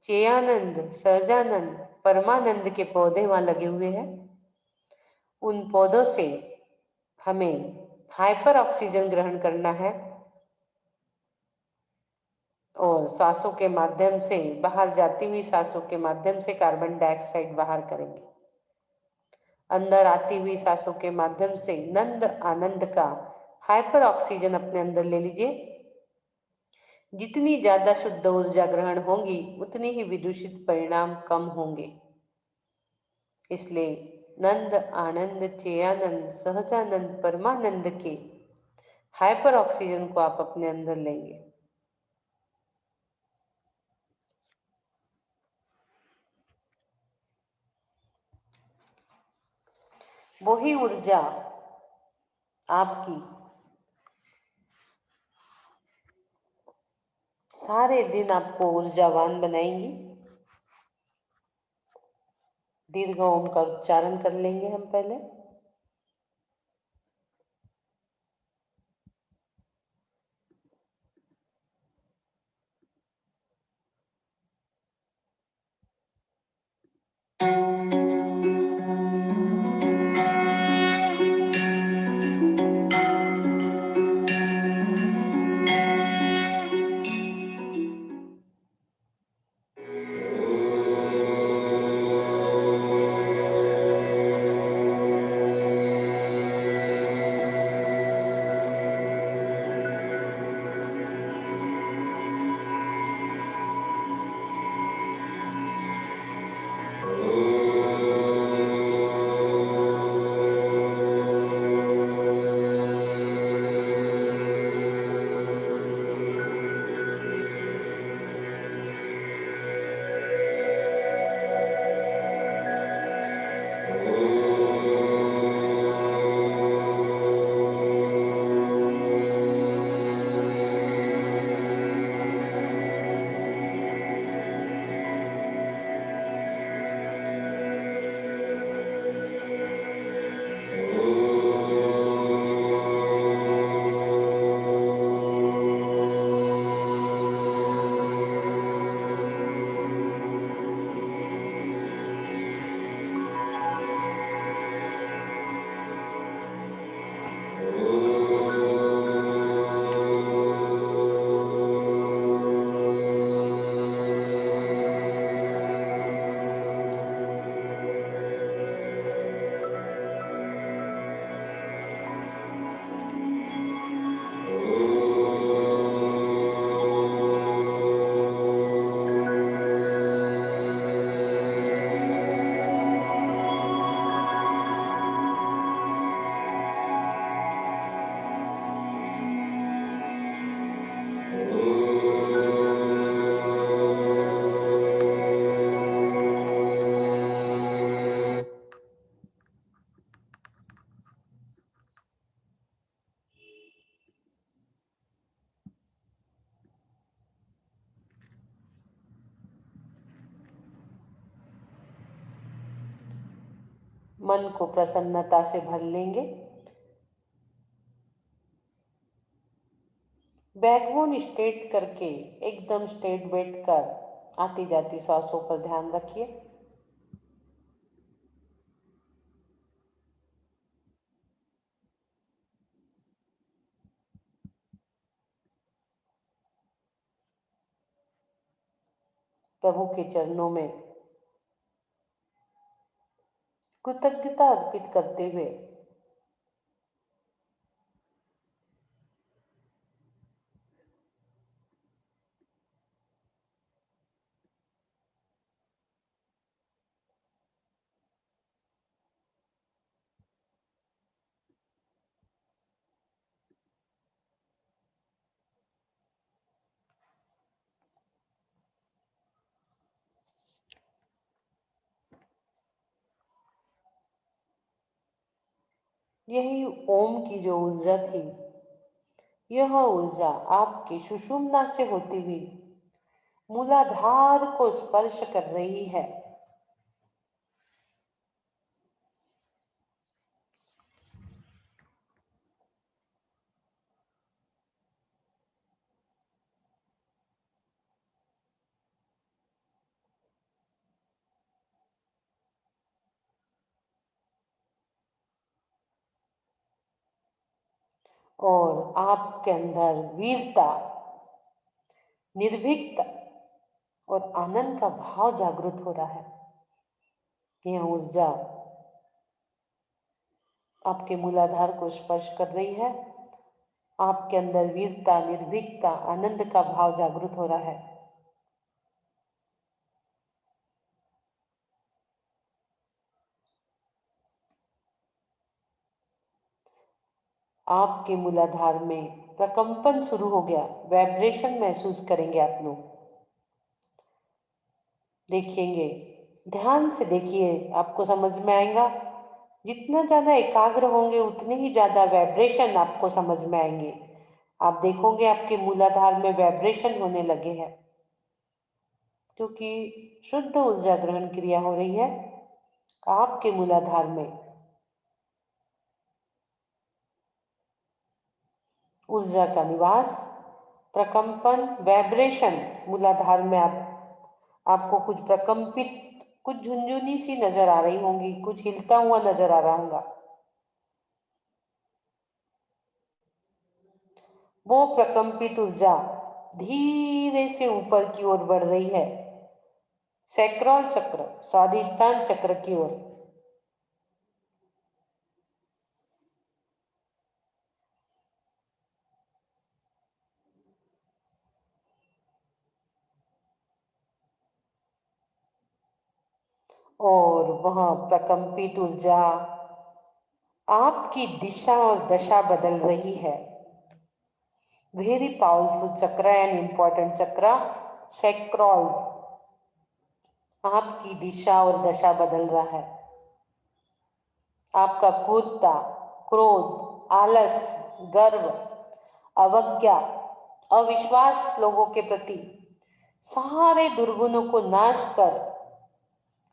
चेयानंद, सहजानंद, परमानंद के पौधे वहाँ लगे हुए हैं। उन पौधों से हमें हाइपर ऑक्सीजन ग्रहण करना है और सांसों के माध्यम से, बाहर जाती हुई सांसों के माध्यम से कार्बन डाइऑक्साइड बाहर करेंगे। अंदर आती हुई सांसों के माध्यम से नंद आनंद का हाइपर ऑक्सीजन अपने अंदर ले लीजिए। जितनी ज्यादा शुद्ध ऊर्जा ग्रहण होगी, उतनी ही विदूषित परिणाम कम होंगे। इसलिए नंद आनंद चेयानंद सहजानंद परमानंद के हाइपर ऑक्सीजन को आप अपने अंदर लेंगे। वही ऊर्जा आपकी सारे दिन आपको ऊर्जावान बनाएंगी। दीर्घ ओम का उच्चारण कर लेंगे हम पहले। मन को प्रसन्नता से भर लेंगे। बैकबोन स्ट्रेट करके एकदम स्ट्रेट बैठकर आती जाती सांसों पर ध्यान रखिए। प्रभु के चरणों में कृतज्ञता अर्पित करते हुए यही ओम की जो ऊर्जा थी, यह ऊर्जा आपकी सुषुम्ना से होती हुई मूलाधार को स्पर्श कर रही है। और आपके अंदर वीरता, निर्भीकता और आनंद का भाव जागृत हो रहा है। यह ऊर्जा आपके मूलाधार को स्पर्श कर रही है। आपके अंदर वीरता, निर्भीकता, आनंद का भाव जागृत हो रहा है। आपके मूलाधार में प्रकंपन शुरू हो गया, वाइब्रेशन महसूस करेंगे आप लोग। देखेंगे, ध्यान से देखिए, आपको समझ में आएगा। जितना ज़्यादा एकाग्र होंगे उतने ही ज़्यादा वाइब्रेशन आपको समझ में आएंगे। आप देखोगे आपके मूलाधार में वाइब्रेशन होने लगे हैं, क्योंकि शुद्ध ऊर्जा ग्रहण क्रिया हो रही है आपके मूलाधार में। ऊर्जा का निवास, प्रकंपन, वाइब्रेशन मूलाधार में आपको कुछ प्रकंपित, कुछ झुंझुनी सी नजर आ रही होंगी, कुछ हिलता हुआ नजर आ रहा होगा। वो प्रकंपित ऊर्जा धीरे से ऊपर की ओर बढ़ रही है, सैक्रल चक्र, स्वादिष्ठान चक्र की ओर। और वह प्रकंपित ऊर्जा आपकी दिशा और दशा बदल रही है। वेरी पावरफुल चक्र एंड इंपॉर्टेंट चक्र, सैक्रल, आपकी दिशा और दशा बदल रहा है। आपका क्रूरता, क्रोध, आलस, गर्व, अवज्ञा, अविश्वास लोगों के प्रति, सारे दुर्गुणों को नाश कर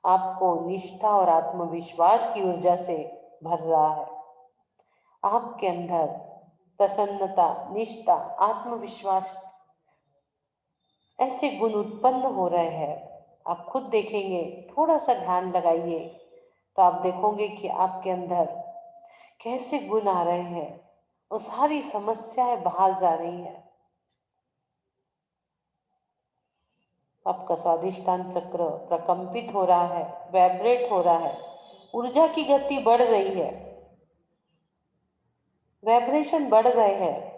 आपको निष्ठा और आत्मविश्वास की ऊर्जा से भर रहा है। आपके अंदर प्रसन्नता, निष्ठा, आत्मविश्वास, ऐसे गुण उत्पन्न हो रहे हैं। आप खुद देखेंगे, थोड़ा सा ध्यान लगाइए तो आप देखोगे कि आपके अंदर कैसे गुण आ रहे हैं और सारी समस्याएं बाहर जा रही हैं। आपका स्वादिष्ठान चक्र प्रकंपित हो रहा है, वाइब्रेट हो रहा है, ऊर्जा की गति बढ़ रही है, वाइब्रेशन बढ़ रहे हैं।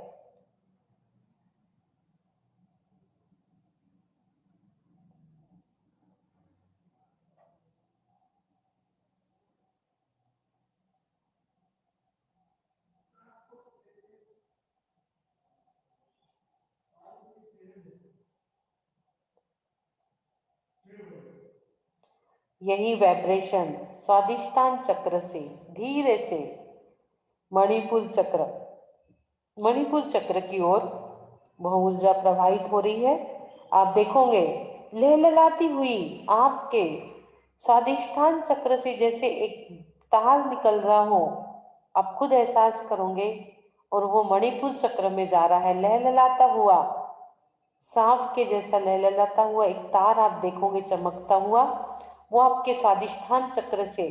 यही वाइब्रेशन स्वादिष्ठान चक्र से धीरे से मणिपुर चक्र की ओर वह ऊर्जा प्रवाहित हो रही है। आप देखोगे लहलहाती हुई आपके स्वादिष्ठान चक्र से जैसे एक तार निकल रहा हो, आप खुद एहसास करोगे, और वो मणिपुर चक्र में जा रहा है, लहलहाता हुआ, सांप के जैसा लहलहाता हुआ एक तार आप देखोगे चमकता हुआ, वो आपके स्वादिष्ठान चक्र से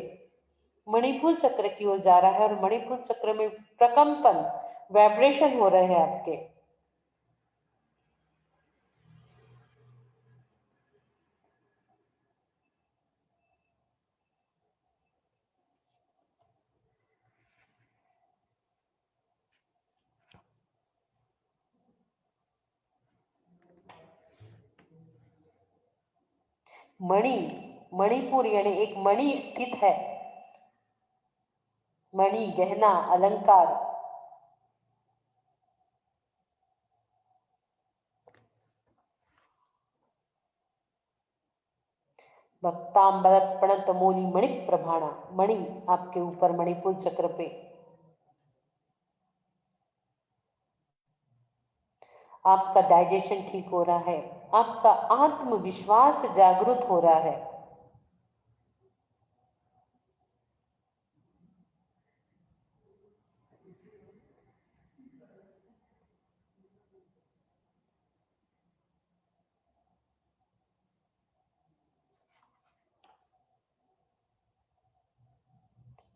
मणिपुर चक्र की ओर जा रहा है, और मणिपुर चक्र में प्रकंपन, वाइब्रेशन हो रहे हैं आपके। मणि, मणिपुर यानी एक मणि स्थित है, मणि गहना अलंकार। भक्तांबरपण तमोली मणि प्रभाणा, मणि आपके ऊपर मणिपुर चक्र पे। आपका डाइजेशन ठीक हो रहा है, आपका आत्मविश्वास जागृत हो रहा है।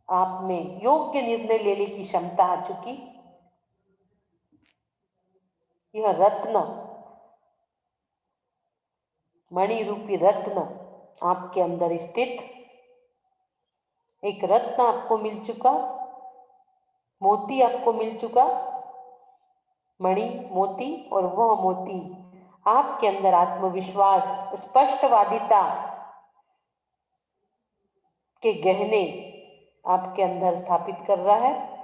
आप में योग्य निर्णय लेने की क्षमता आ चुकी। यह रत्न, मणि रूपी रत्न आपके अंदर स्थित, एक रत्न आपको मिल चुका, मोती आपको मिल चुका, मणि मोती, और वह मोती आपके अंदर आत्मविश्वास, स्पष्टवादिता के गहने आपके अंदर स्थापित कर रहा है।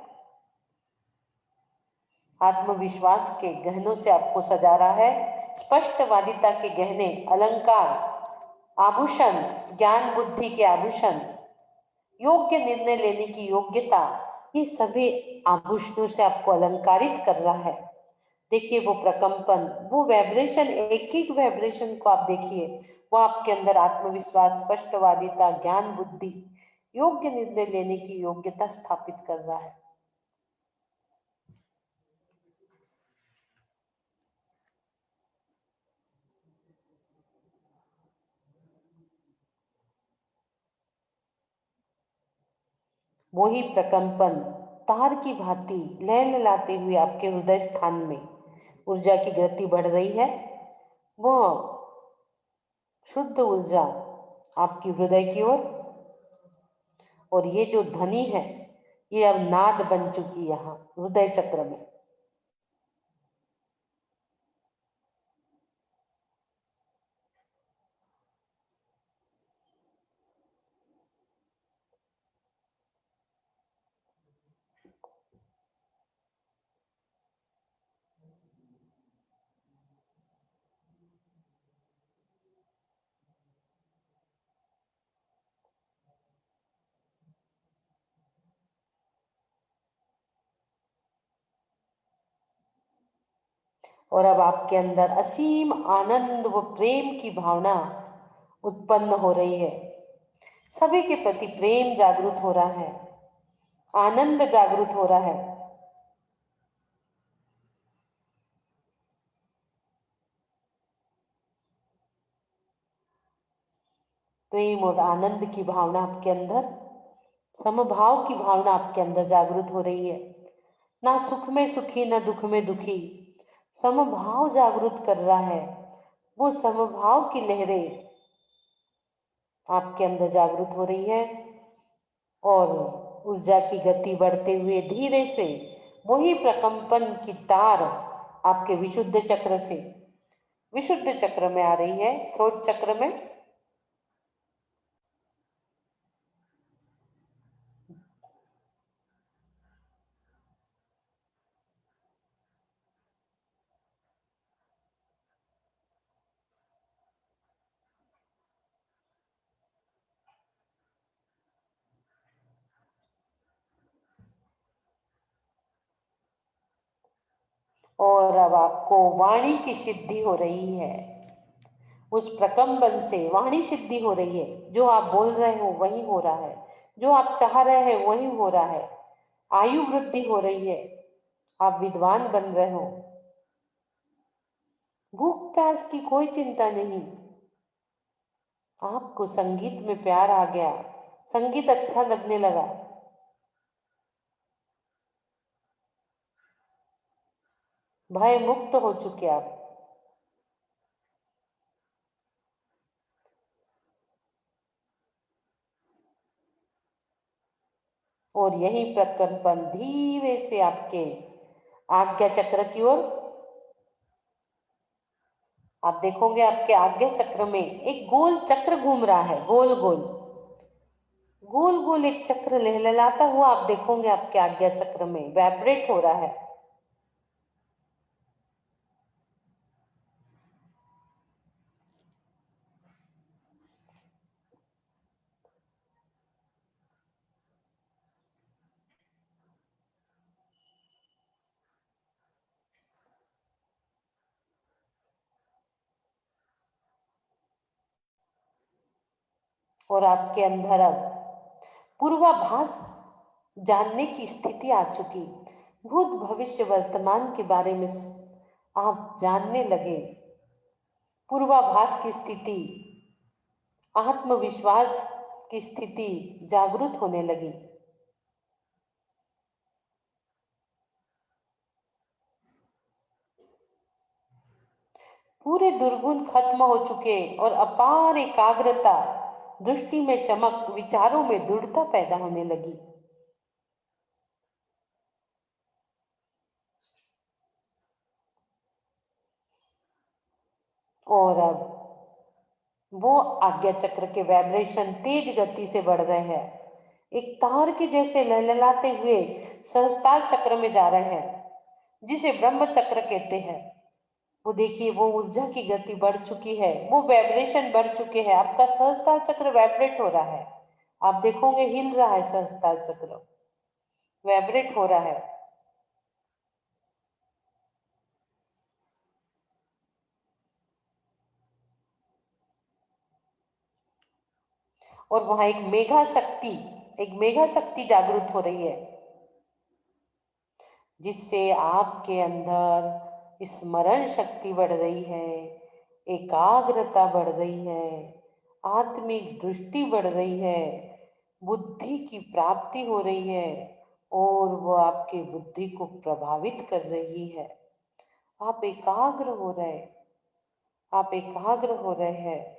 आत्मविश्वास के गहनों से आपको सजा रहा है, स्पष्टवादिता के गहने, अलंकार, आभूषण, ज्ञान बुद्धि के आभूषण, योग्य निर्णय लेने की योग्यता, ये सभी आभूषणों से आपको अलंकारित कर रहा है। देखिए वो प्रकंपन, वो वाइब्रेशन, एक एक वाइब्रेशन को आप देखिए, वो आपके अंदर आत्मविश्वास, स्पष्टवादिता, ज्ञान बुद्धि, योग्य निर्णय लेने की योग्यता स्थापित कर रहा है। वही प्रकंपन तार की भांति लहलहाते हुए आपके हृदय स्थान में ऊर्जा की गति बढ़ रही है। वह शुद्ध ऊर्जा आपकी हृदय की ओर, और ये जो ध्वनि है ये अब नाद बन चुकी यहाँ हृदय चक्र में। और अब आपके अंदर असीम आनंद व प्रेम की भावना उत्पन्न हो रही है। सभी के प्रति प्रेम जागृत हो रहा है, आनंद जागृत हो रहा है। प्रेम और आनंद की भावना आपके अंदर, समभाव की भावना आपके अंदर जागृत हो रही है। ना सुख में सुखी, ना दुख में दुखी, समभाव जागृत कर रहा है। वो समभाव की लहरें आपके अंदर जागृत हो रही है, और ऊर्जा की गति बढ़ते हुए धीरे से वही प्रकंपन की तार आपके विशुद्ध चक्र से विशुद्ध चक्र में आ रही है, थ्रोट चक्र में। और अब आपको वाणी की सिद्धि हो रही है। उस प्रकंपन से वाणी सिद्धि हो रही है, जो आप बोल रहे हो वही हो रहा है, जो आप चाह रहे हैं वही हो रहा है। आयु वृद्धि हो रही है, आप विद्वान बन रहे हो, भूख प्यास की कोई चिंता नहीं। आपको संगीत में प्यार आ गया, संगीत अच्छा लगने लगा, भय मुक्त हो चुके आप। और यही प्रकंपन धीरे से आपके आज्ञा चक्र की ओर, आप देखोगे आपके आज्ञा चक्र में एक गोल चक्र घूम रहा है, गोल गोल गोल गोल एक चक्र लहलहाता हुआ आप देखोगे आपके आज्ञा चक्र में वाइब्रेट हो रहा है। और आपके अंदर अब पूर्वाभास जानने की स्थिति आ चुकी, भूत भविष्य वर्तमान के बारे में आप जानने लगे। पूर्वाभास की स्थिति, आत्मविश्वास की स्थिति जागृत होने लगी। पूरे दुर्गुण खत्म हो चुके और अपार एकाग्रता, दृष्टि में चमक, विचारों में दृढ़ता पैदा होने लगी। और अब वो आज्ञा चक्र के वाइब्रेशन तेज गति से बढ़ रहे हैं, एक तार के जैसे लहलहाते हुए सहस्त्रार चक्र में जा रहे हैं, जिसे ब्रह्म चक्र कहते हैं। वो देखिए, वो ऊर्जा की गति बढ़ चुकी है, वो वाइब्रेशन बढ़ चुके हैं, आपका सहस्त्रार चक्र वाइब्रेट हो रहा है। आप देखोगे हिल रहा है सहस्त्रार चक्र, वाइब्रेट हो रहा है। और वहां एक मेघा शक्ति जागृत हो रही है, जिससे आपके अंदर स्मरण शक्ति बढ़ रही है, एकाग्रता बढ़ रही है, आत्मिक दृष्टि बढ़ रही है, बुद्धि की प्राप्ति हो रही है और वो आपकी बुद्धि को प्रभावित कर रही है। आप एकाग्र हो रहे, आप एकाग्र हो रहे हैं।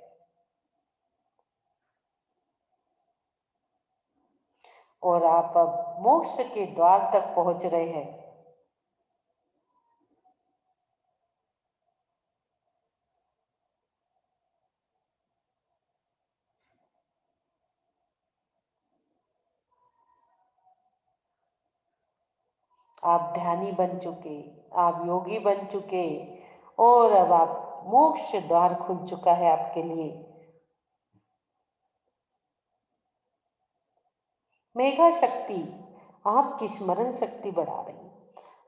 और आप अब मोक्ष के द्वार तक पहुंच रहे हैं। आप ध्यानी बन चुके, आप योगी बन चुके और अब आप मोक्ष द्वार खुल चुका है आपके लिए। मेघा शक्ति आपकी स्मरण शक्ति बढ़ा रही,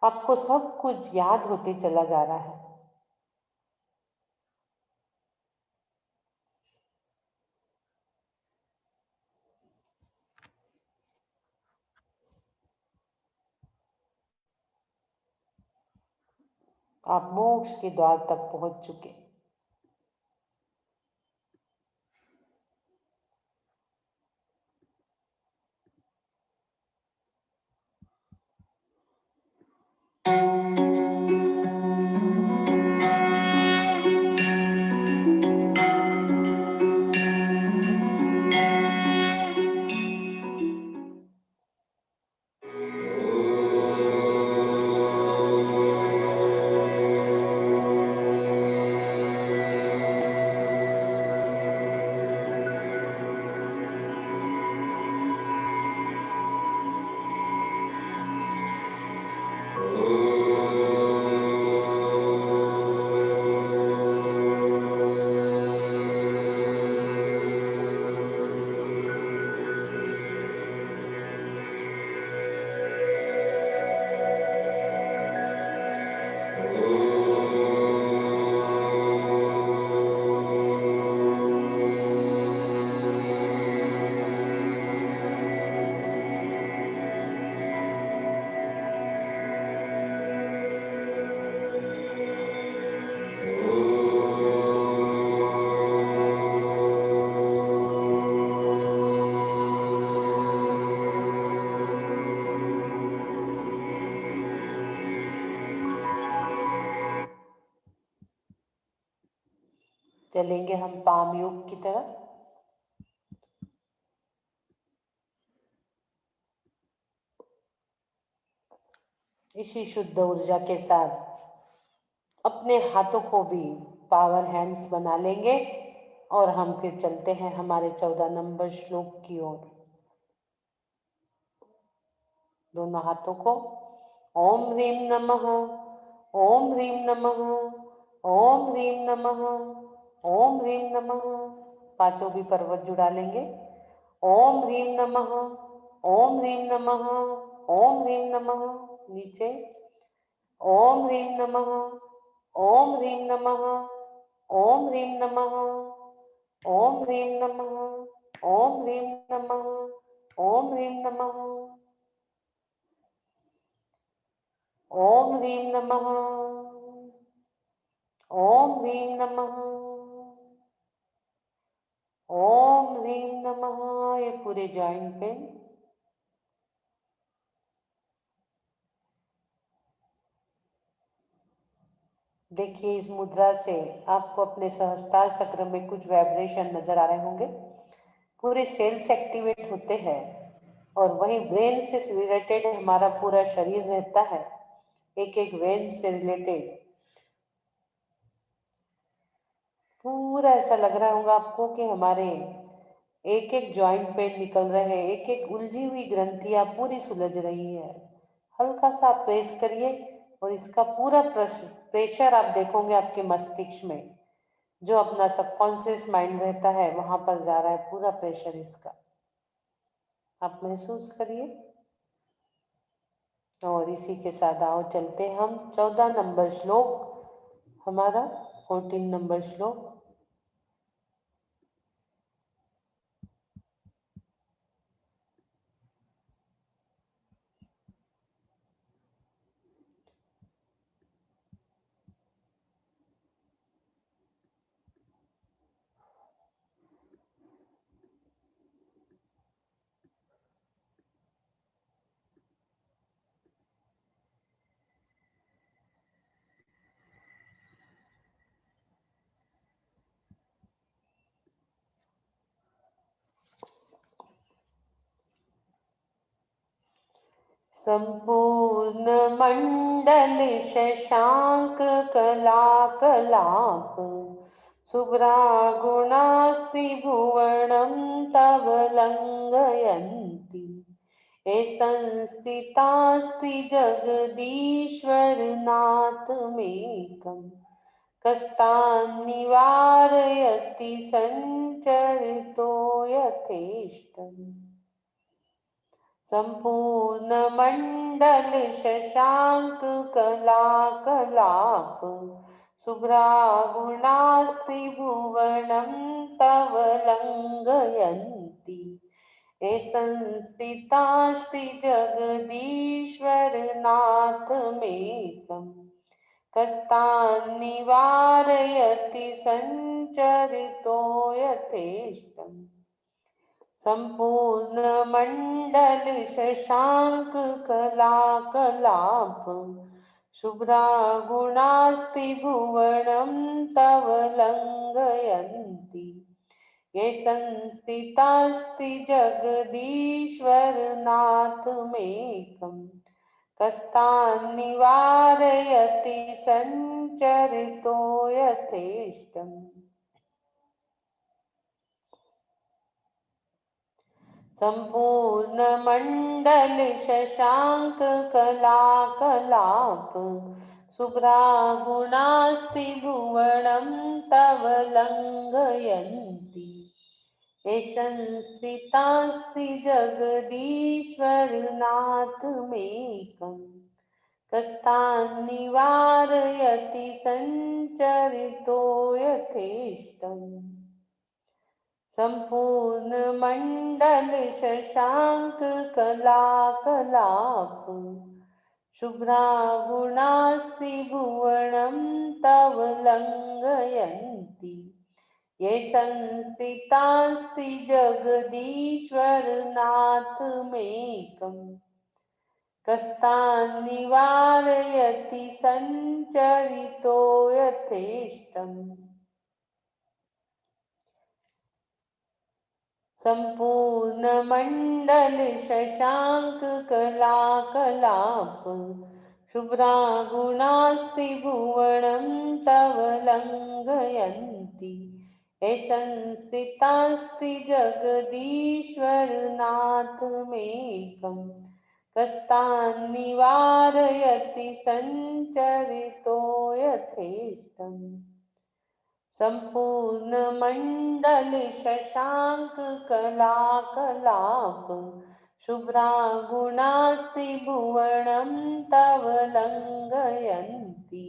आपको सब कुछ याद होते चला जा रहा है। आप मोक्ष के द्वार तक पहुंच चुके। चलेंगे हम पाम योग की तरफ। इसी शुद्ध ऊर्जा के साथ अपने हाथों को भी पावर हैंड्स बना लेंगे और हम फिर चलते हैं हमारे 14 नंबर श्लोक की ओर। दोनों हाथों को ओम ह्रीम नमः, ओम ह्रीम नमः, ओम ह्रीम नमः, ओम ह्रीम नमः। पांचों भी पर्वत जुड़ा लेंगे। ओम ह्रीम नमः, ओम ह्रीम नमः, ओम ह्रीम नमः। नीचे ओम ह्रीम नमः, ओम ह्रीम नमः, ओम ह्रीम नमः, ओम ह्रीम नमः, ओम ह्रीम नमः, ओम ह्रीम नमः, ओम ह्रीम नमः, ओम ह्रीम नमः, ओम ह्रीम नमः। ये पूरे जॉइंट पे देखिए, इस मुद्रा से आपको अपने सहस्त्रार चक्र में कुछ वाइब्रेशन नजर आ रहे होंगे। पूरे सेल्स एक्टिवेट होते हैं और वहीं ब्रेन से रिलेटेड हमारा पूरा शरीर रहता है, एक एक वेन से रिलेटेड। पूरा ऐसा लग रहा होगा आपको कि हमारे एक एक जॉइंट पे निकल रहे हैं, एक एक उलझी हुई ग्रंथियां पूरी सुलझ रही है। हल्का सा प्रेस करिए और इसका पूरा प्रेशर आप देखोगे आपके मस्तिष्क में, जो अपना सबकॉन्शियस माइंड रहता है वहां पर जा रहा है पूरा प्रेशर इसका। आप महसूस करिए। और इसी के साथ आओ चलते हम 14 नंबर श्लोक, हमारा 14 नंबर श्लोक। संपूर्ण मंडल शशांक कलाकलाप शुभ्रागुणास्ति भुवनं तव लङ्घयन्ति। ये संस्थितास्ति जगदीश्वरनाथमेकं कष्टान्निवारयति सञ्चरितो यथेष्टम्। संपूर्ण मंडल शशांक कलाकलाप शुभ्रागुणास्ति भुवनं तव लङ्घयन्ति। ये संस्थितास्ति जगदीश्वरनाथमेकं कष्टान्निवारयति सञ्चरितो यथेष्टम्। संपूर्ण मंडल शशांक कलाकलाप शुभ्रागुणास्ति भुवनं तव लङ्घयन्ति। ये संस्थितास्ति जगदीश्वरनाथमेकं कष्टान्निवारयति सञ्चरितो यथेष्टम्। संपूर्ण मंडल शशांक कलाकलाप शुभ्रागुणास्ति भुवनं तव लङ्घयन्ति। ये संस्थितास्ति जगदीश्वरनाथमेकं कष्टान्निवारयति सञ्चरितो यथेष्टम्। संपूर्ण मंडल शशांक कलाकलाप शुभ्रागुणास्ति भुवनं तव लङ्घयन्ति। ये संस्थितास्ति जगदीश्वरनाथमेकं कष्टान्निवारयति सञ्चरितो यथेष्टम्। संपूर्ण मंडल शशांक कलाकलाप शुभ्रागुणास्ति भुवनं तव लङ्घयन्ति हे संस्थितास्ति जगदीश्वरनाथमेकं कस्तान् निवारयति सञ्चरितो यथेष्टम् संपूर्णमण्डल शशांक कलाकलाप शुभ्रागुणास्ति भुवनं तव लङ्घयन्ति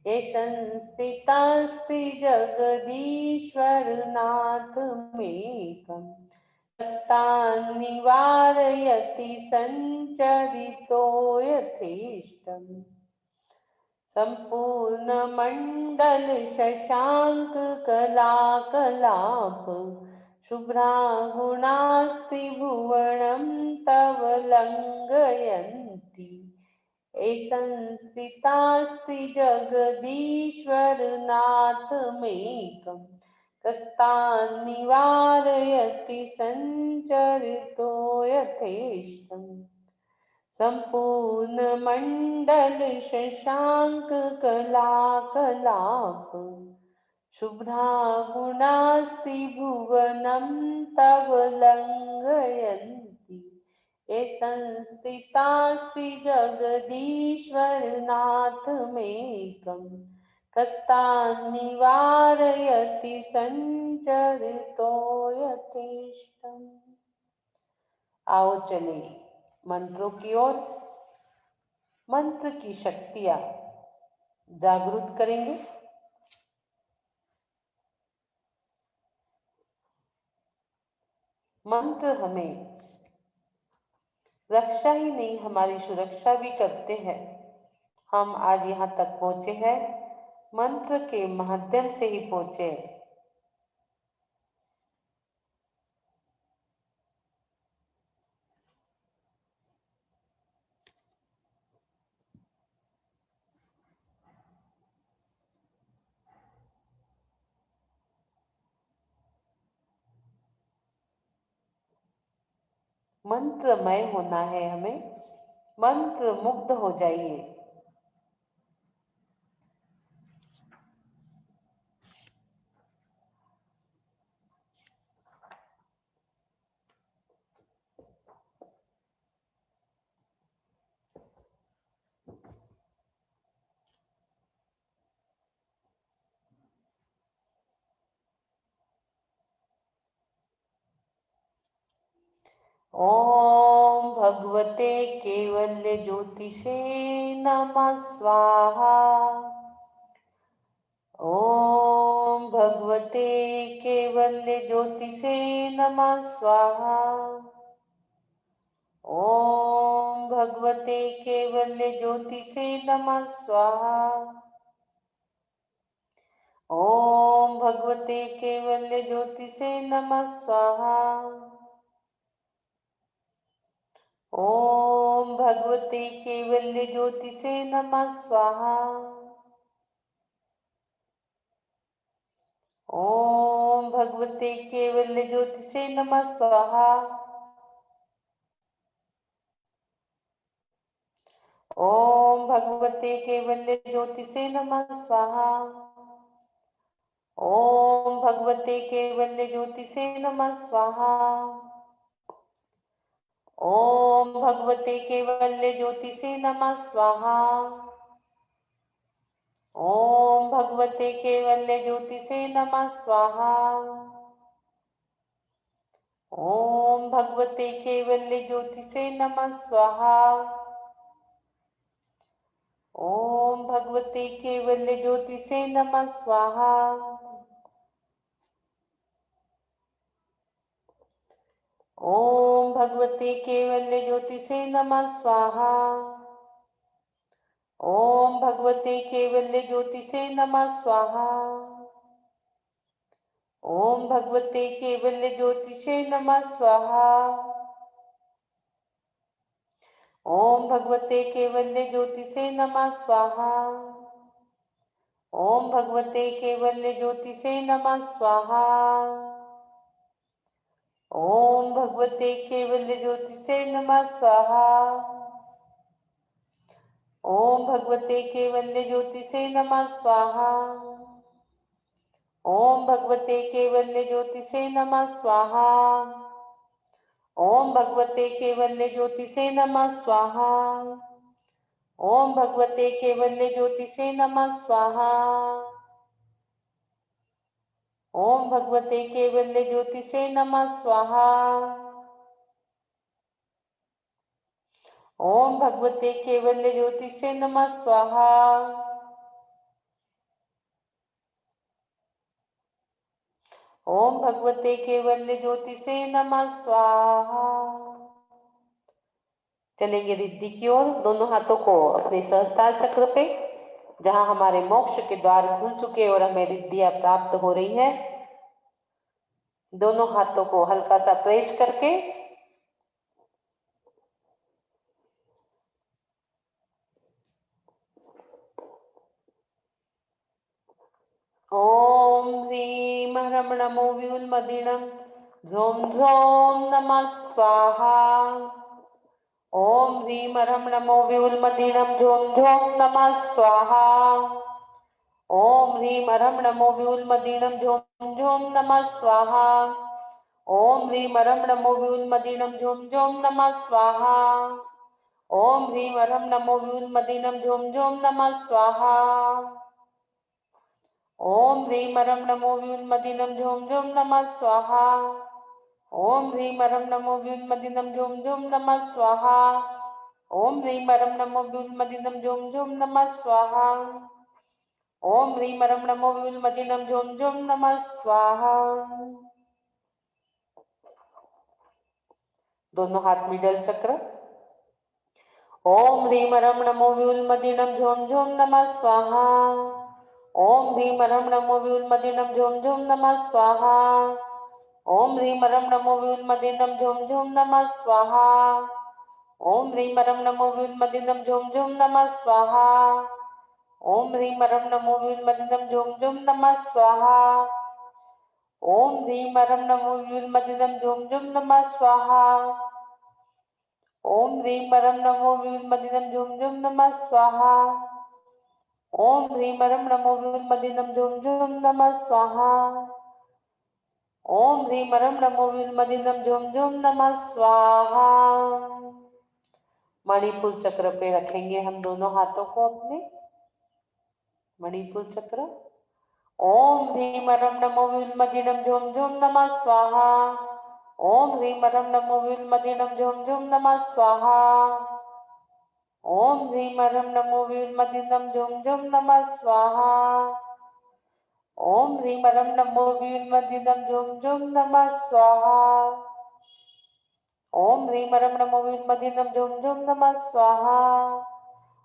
ये संस्थितास्ति जगदीश्वरनाथमेकं कस्तान् निवारयति सञ्चरितो यथेष्टम् संपूर्णमण्डल शशांक कलाकलाप शुभ्रागुणास्ति भुवनं तव लङ्घयन्ति ये संस्थितास्ति जगदीश्वरनाथमेकं कस्तान् निवारयति सञ्चरितो यथेष्टम् संपूर्णमण्डल शशांक कलाकलाप शुभ्रागुणास्ति भुवनं तव लङ्घयन्ति ये संस्थितास्ति जगदीश्वरनाथमेकं कस्तान् निवारयति सञ्चरितो यथेष्टम्। आओ चले मंत्रों की ओर। मंत्र की शक्तियां जागृत करेंगे। मंत्र हमें रक्षा ही नहीं हमारी सुरक्षा भी करते हैं। हम आज यहाँ तक पहुंचे हैं मंत्र के माध्यम से ही पहुंचे। मंत्रमय होना है हमें। मंत्र मुग्ध हो जाइए। ओम भगवते केवल्य ज्योतिषे नमः स्वाहा। ओम भगवते केवल्य ज्योतिषे नमः स्वाहा। ओम भगवते केवल्य ज्योतिषे नमः स्वाहा। ओम भगवते केवल्य ज्योतिषे नमः स्वाहा। ओम भगवते केवल्य ज्योतिषे नमः स्वाहा। ओम भगवते केवल्य ज्योतिषे नमः स्वाहा। ओम भगवते केवल्य ज्योतिषे नमः स्वाहा। ओम भगवते केवल्य ज्योतिषे नमः स्वाहा। ओम भगवते केवल्य ज्योतिषे नमः स्वाहा। ओम भगवते केवल्य ज्योतिषे नमः स्वाहा। ओम भगवते केवल्य ज्योतिषे नमः स्वाहा। ओम भगवते केवल्य ज्योतिषे नमः स्वाहा। ओम भगवते केवल्य ज्योतिषे नमः स्वाहा। ओम भगवते केवल्य ज्योतिषे नमः स्वाहा। ओम भगवते केवल्य ज्योतिषे नमः स्वाहा। ओम भगवते केवल्य ज्योतिषे नमः स्वाहा। ओम भगवते केवल्य ज्योतिषे नमः स्वाहा। ओम भगवते केवल्य ज्योति से नमः स्वाहा। ओम भगवते केवल्य ज्योति से नमः स्वाहा। ओम भगवते केवल्य ज्योति से नमः स्वाहा। ओम भगवते केवल्य ज्योति से नमः स्वाहा। ओम भगवते केवल्य ज्योति से नमः स्वाहा। ओम भगवते केवल्य ज्योति से नमः स्वाहा। ओम भगवते केवल्य ज्योति से नमः स्वाहा। ओम भगवते केवल्य ज्योति से नमः स्वाहा। चलेंगे रिद्धि की ओर। दोनों हाथों को अपने सहस्त्रार चक्र पे, जहां हमारे मोक्ष के द्वार खुल चुके और हमें रिद्धियां प्राप्त हो रही है, दोनों हाथों को हल्का सा प्रेस करके ओम ह्रीं ह्रम नमो व्यूलमदिनं झों झों नमः स्वाहा। ओम ह्रीं ह्रम नमो व्यूलमदिनं झों झों नमः स्वाहा। ओम ह्रीं ह्रम नमो व्यूलमदिनं झों झों नमः स्वाहा। ओम ह्रीं ह्रम नमो व्यूलमदिनं झों झों नमः स्वाहा। ओम ह्रीं ह्रम नमो व्यूलमदिनं झों झों नमः स्वाहा। ओम ह्रीं ह्रम नमो व्यूलमदिनं झों झों नमः स्वाहा। ओम ह्रीं ह्रम नमो व्यूलमदिनं झों झों नमः स्वाहा। ओम ह्रीं ह्रम नमो व्यूलमदिनं झों झों नमः स्वाहा। ओम ह्रीं ह्रम नमो व्यूलमदिनं झों झों नमः स्वाहा। दोनों हाथ मिडल चक्र। ओम ह्रीं ह्रम नमो व्यूलमदिनं झों झों नमः स्वाहा। ओम ह्रीं ह्रम नमो व्यूलमदिनं झों झों नमः स्वाहा। ओम ह्रीं ह्रम नमो व्यूलमदिनं झों झों नमः स्वाहा। ओम ह्रीं ह्रम नमो व्यूलमदिनं झों झों नमः स्वाहा। ओम ह्रीं ह्रम नमो व्यूलमदिनं झों झों नमः स्वाहा। ओम ह्रीं ह्रम नमो व्यूलमदिनं झों झों नमः स्वाहा। ओम ह्रीं ह्रम नमो व्यूलमदिनं झों झों नमः स्वाहा। ओम ह्रीं ह्रम नमो व्यूलमदिनं झों झों नमः स्वाहा। ओम ह्रीं ह्रम नमो व्यूलमदिनं झों झों नमः स्वाहा। मणिपुर चक्र पे रखेंगे हम दोनों हाथों को अपने। मणिपुर चक्र। ओम ह्रीं ह्रम नमो व्यूलमदिनं झों झों नमः स्वाहा। ओम ह्रीं ह्रम नमो व्यूलमदिनं झों झों नमः स्वाहा। ओम ह्रीं ह्रम नमो व्यूलमदिनं झों झों नमः स्वाहा। ओम ह्रीं ह्रम नमो व्यूलमदिनं झों झों नमः स्वाहा। ओम ह्रीं ह्रम नमो व्यूलमदिनं झों झों नमः स्वाहा।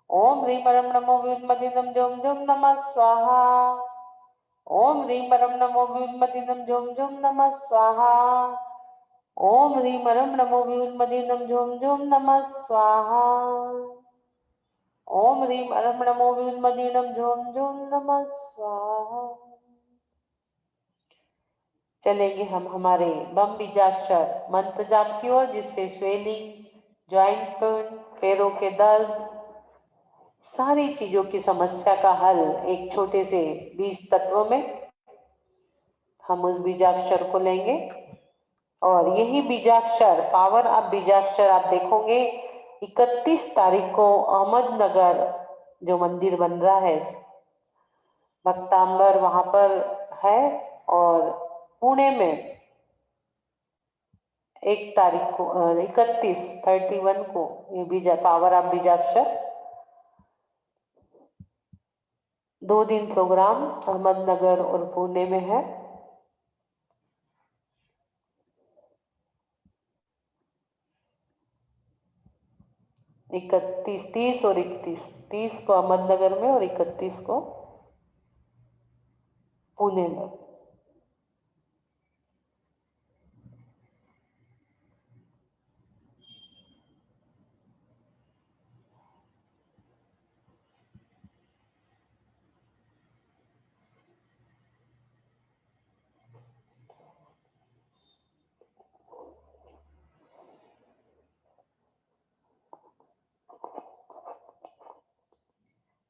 ओम ह्रीं ह्रम नमो व्यूलमदिनं झों झों नमः स्वाहा। ओम ह्रीं ह्रम नमो व्यूलमदिनं झों झों नमः स्वाहा। ओम ह्रीं ह्रम नमो व्यूलमदिनं झों झों नमः स्वाहा। ओम ह्रीं ह्रम नमो व्यूलमदिनं झों झों नमः स्वाहा। चलेंगे हम हमारे बम बीजाक्षर मंत्र जाप की ओर, जिससे स्वेलिंग, ज्वाइंट पेन, पैरों के दर्द, सारी चीजों की समस्या का हल एक छोटे से 20 तत्वों में हम उस बीजाक्षर को लेंगे। और यही बीजाक्षर, पावर ऑफ बीजाक्षर, आप देखोगे 31 तारीख को अहमदनगर जो मंदिर बन रहा है भक्तांबर, वहां पर है। और पुणे में 1 तारीख को 31 को ये बीजा पावर ऑफ बीजाक्षर 2 दिन प्रोग्राम अहमदनगर और पुणे में है। इकतीस, 30 और 31, 30 को अहमदनगर में और 31 को पुणे में।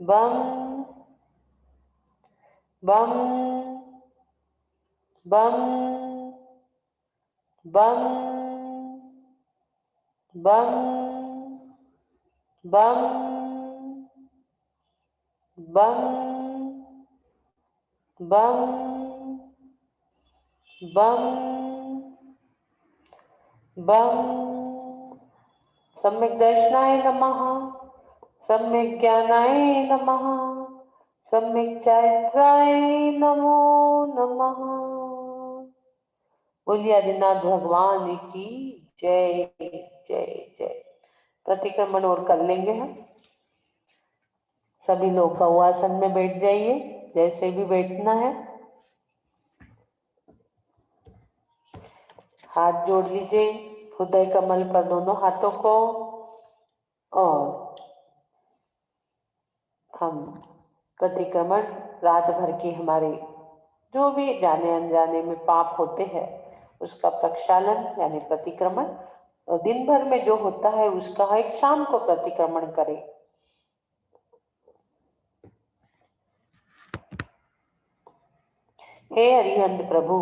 बम बम बम बम बम बम बम बम बम बम सम्यक दर्शनाय नमः, सम्यक ज्ञानाय नमः, सम्यक चारित्राय नमो नमः। बोलिए आदिनाथ भगवान की जय जय जय। प्रतिक्रमण और कर लेंगे हम। सभी लोग गौआसन में बैठ जाइए, जैसे भी बैठना है। हाथ जोड़ लीजिए हृदय कमल पर दोनों हाथों को, और हम प्रतिक्रमण रात भर की हमारे जो भी जाने अनजाने में पाप होते हैं उसका प्रक्षालन यानी प्रतिक्रमण, और दिन भर में जो होता है उसका एक शाम को प्रतिक्रमण करें। हे हरिहंत प्रभु,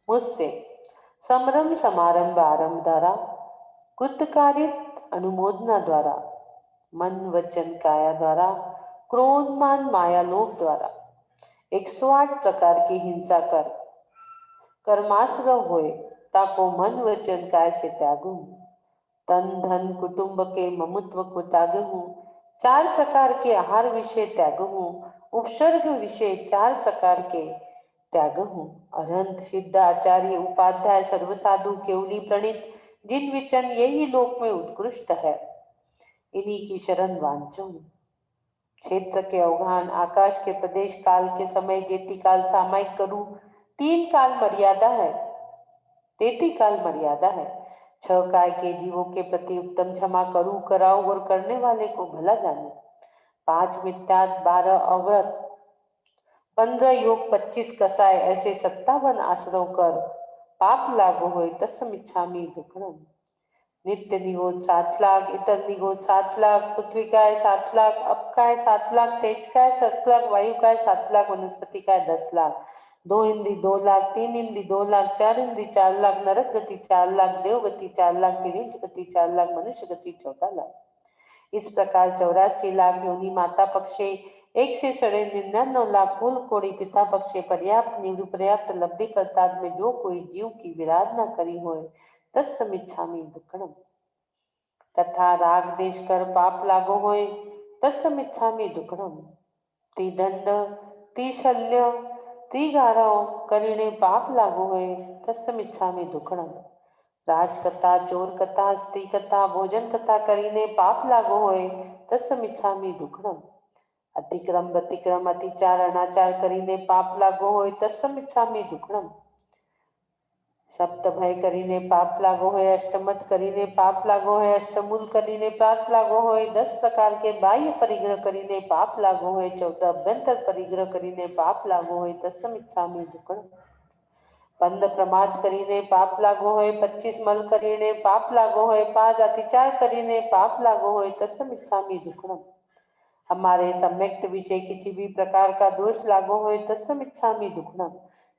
मुझसे समरम समारंभ आरंभ द्वारा कृतकार्यित अनुमोदना द्वारा मन वचन काया द्वारा क्रोध मान माया लोभ द्वारा 108 प्रकार की हिंसा कर कर्माश्रव होए ताको मन वचन काय से त्यागू, तन धन कुटुंब के ममत्व को त्यागू, 4 प्रकार के आहार विषय त्यागू, उपसर्ग विषय 4 प्रकार के त्यागहु, अरहंत सिद्ध आचार्य उपाध्याय सर्वसाधु केवली प्रणीत जिन विचन यही लोक में उत्कृष्ट है, इन्हीं की शरण वांचो। क्षेत्र के अवघान आकाश के प्रदेश काल के समय जेति काल सामायिक करूं, 3 काल मर्यादा है, 33 काल मर्यादा है। 6 काय के जीवों के प्रति उत्तम क्षमा करूं कराओ और करने वाले को भला जानूं। 5 मिथ्यात 12 अव्रत 15 योग 25 कसाय ऐसे 57 आश्रव कर पाप लागू हो तस्मिच्छामि दुक्कडम। नित्य निगोद 7 लाख, इतर निगोद 7 लाख, पृथ्वी काय 7 लाख, अप काय 7 लाख, तेज काय 7 लाख, वायु काय 7 लाख, वनस्पति काय 10 लाख, 2 इंद्री 2 लाख, 3 इंद्री 2 लाख, 4 इंद्री 4 लाख, नरक गति 4 लाख, देव गति 4 लाख, तिरिंच गति 4 लाख, मनुष्य गति 14 लाख। इस प्रकार 84 लाख योनि माता पक्षे 1 से 99 लाख कुल कोड़ी पिता पक्षे पर्याप्त निवृत्त पर्याप्त लब्धि प्रताप में जो कोई जीव की विराधना करी हो तत्समिच्छामि दुक्कडम। तथा राग देश कर पाप लागो होए तत्समिच्छामि दुक्कडम। त्रिदंड त्रिशल्य त्रिगाराओं करीने पाप लागो होए तत्समिच्छामि दुक्कडम। राजकथा चोर कथा स्त्री कथा भोजन कथा करीने पाप लागो होए तत्समिच्छामि दुक्कडम। अतिक्रम व्यतिक्रम अतिचार अनाचार करीने पाप लागो होए तत्समिच्छामि दुक्कडम। सप्त भय करीने पाप लागो होए, अष्टमत करीने पाप लागो होए, अष्टमूल करीने पाप लागो होए, 10 प्रकार के बाह्य परिग्रह करीने पाप लागो होए, 14 अभ्यंतर परिग्रह करीने पाप लागो होए तत्समिच्छामि दुक्कडम। 15 प्रमाद करीने पाप लागो होए, 25 मल करीने पाप लागो होए, 5 अतिचार करीने पाप लागो होए तत्समिच्छामि दुक्कडम। हमारे सम्यक्त विषय किसी भी प्रकार का दोष लागो होए तत्समिच्छामि दुक्कडम।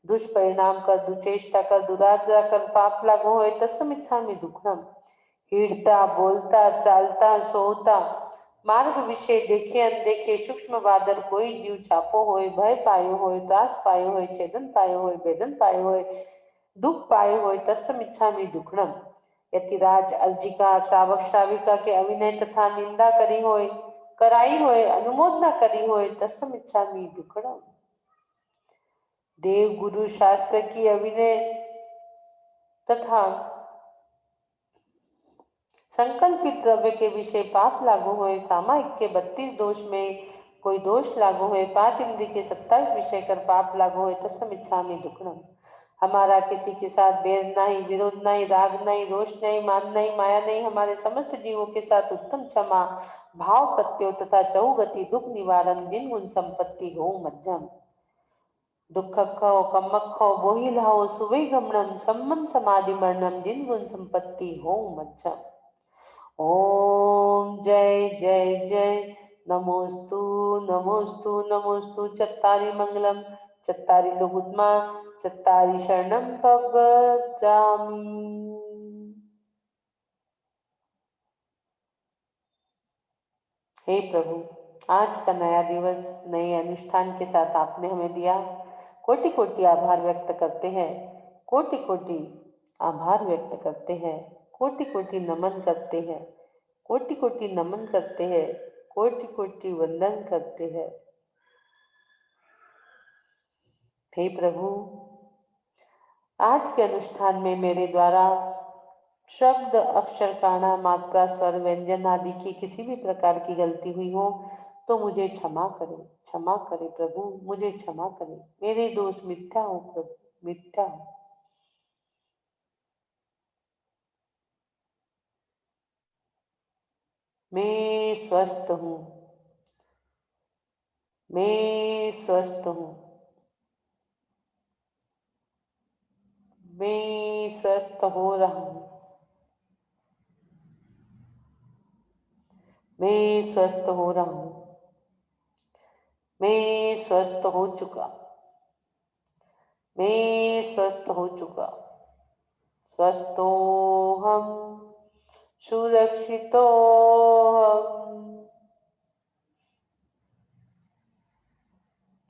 दुष्परिणाम कर दुचेष्टा कर दुराचार कर पाप लागो होए तत्समिच्छामि दुक्कडम। हिड़ता बोलता चालता सोता मार्ग विषय देखे अनदेखे सूक्ष्म बादल कोई जीव छापो होए, भय पायो होए, त्रास पायो होए, छेदन पायो होए, भेदन पायो होए, दुख पायो होए तत्समिच्छामि दुक्कडम। यतिराज अलजिका श्रावक श्राविका के अविनय तथा निंदा करी होए कराई होए अनुमोदना करी होए तत्समिच्छामि दुक्कडम। देव गुरु शास्त्र की अविनय तथा संकल्पित द्रव्य के विषय पाप लागू हुए, सामायिक के 32 दोष में कोई दोष लागू हुए, 5 इंद्रिय के 27 विषय कर पाप लागू हुए तत्समिच्छामि दुक्कडम। हमारा किसी के साथ बैर नहीं, विरोध नहीं, राग नहीं, रोष नहीं, मान नहीं, माया नहीं, हमारे समस्त जीवों के साथ उत्तम क्षमा भाव प्रत्यो तथा चौगति दुख निवारण जिन गुण संपत्ति हो मध्यम दुखखो कमखो बोहिलाओ सुवे गमनम सम्मम समाधि मरणम जिन गुण संपत्ति हो मध्यम। ओम जय जय जय नमोस्तु नमोस्तु नमोस्तु चत्तारि मंगलम चत्तारि लोकुत्मा चत्तारि शरणं प्रव्रजामि। हे प्रभु, आज का नया दिवस नए अनुष्ठान के साथ आपने हमें दिया। कोटि कोटि आभार व्यक्त करते हैं, कोटि कोटि आभार व्यक्त करते हैं, कोटि कोटि नमन करते हैं, कोटि कोटि नमन करते हैं, कोटि कोटि वंदन करते हैं। हे प्रभु, आज के अनुष्ठान में मेरे द्वारा शब्द अक्षर काना मात्रा स्वर व्यंजन आदि की किसी भी प्रकार की गलती हुई हो तो मुझे क्षमा करें, क्षमा करें प्रभु, मुझे क्षमा करें। मेरे दोष मिथ्या हो प्रभु, मिथ्या हो। मैं स्वस्थ हूँ, मैं स्वस्थ हूँ, मैं स्वस्थ हो रहा हूँ, मैं स्वस्थ हो रहा हूँ, मैं स्वस्थ हो चुका, मैं स्वस्थ हो चुका। स्वस्थो हम सुरक्षितो हम।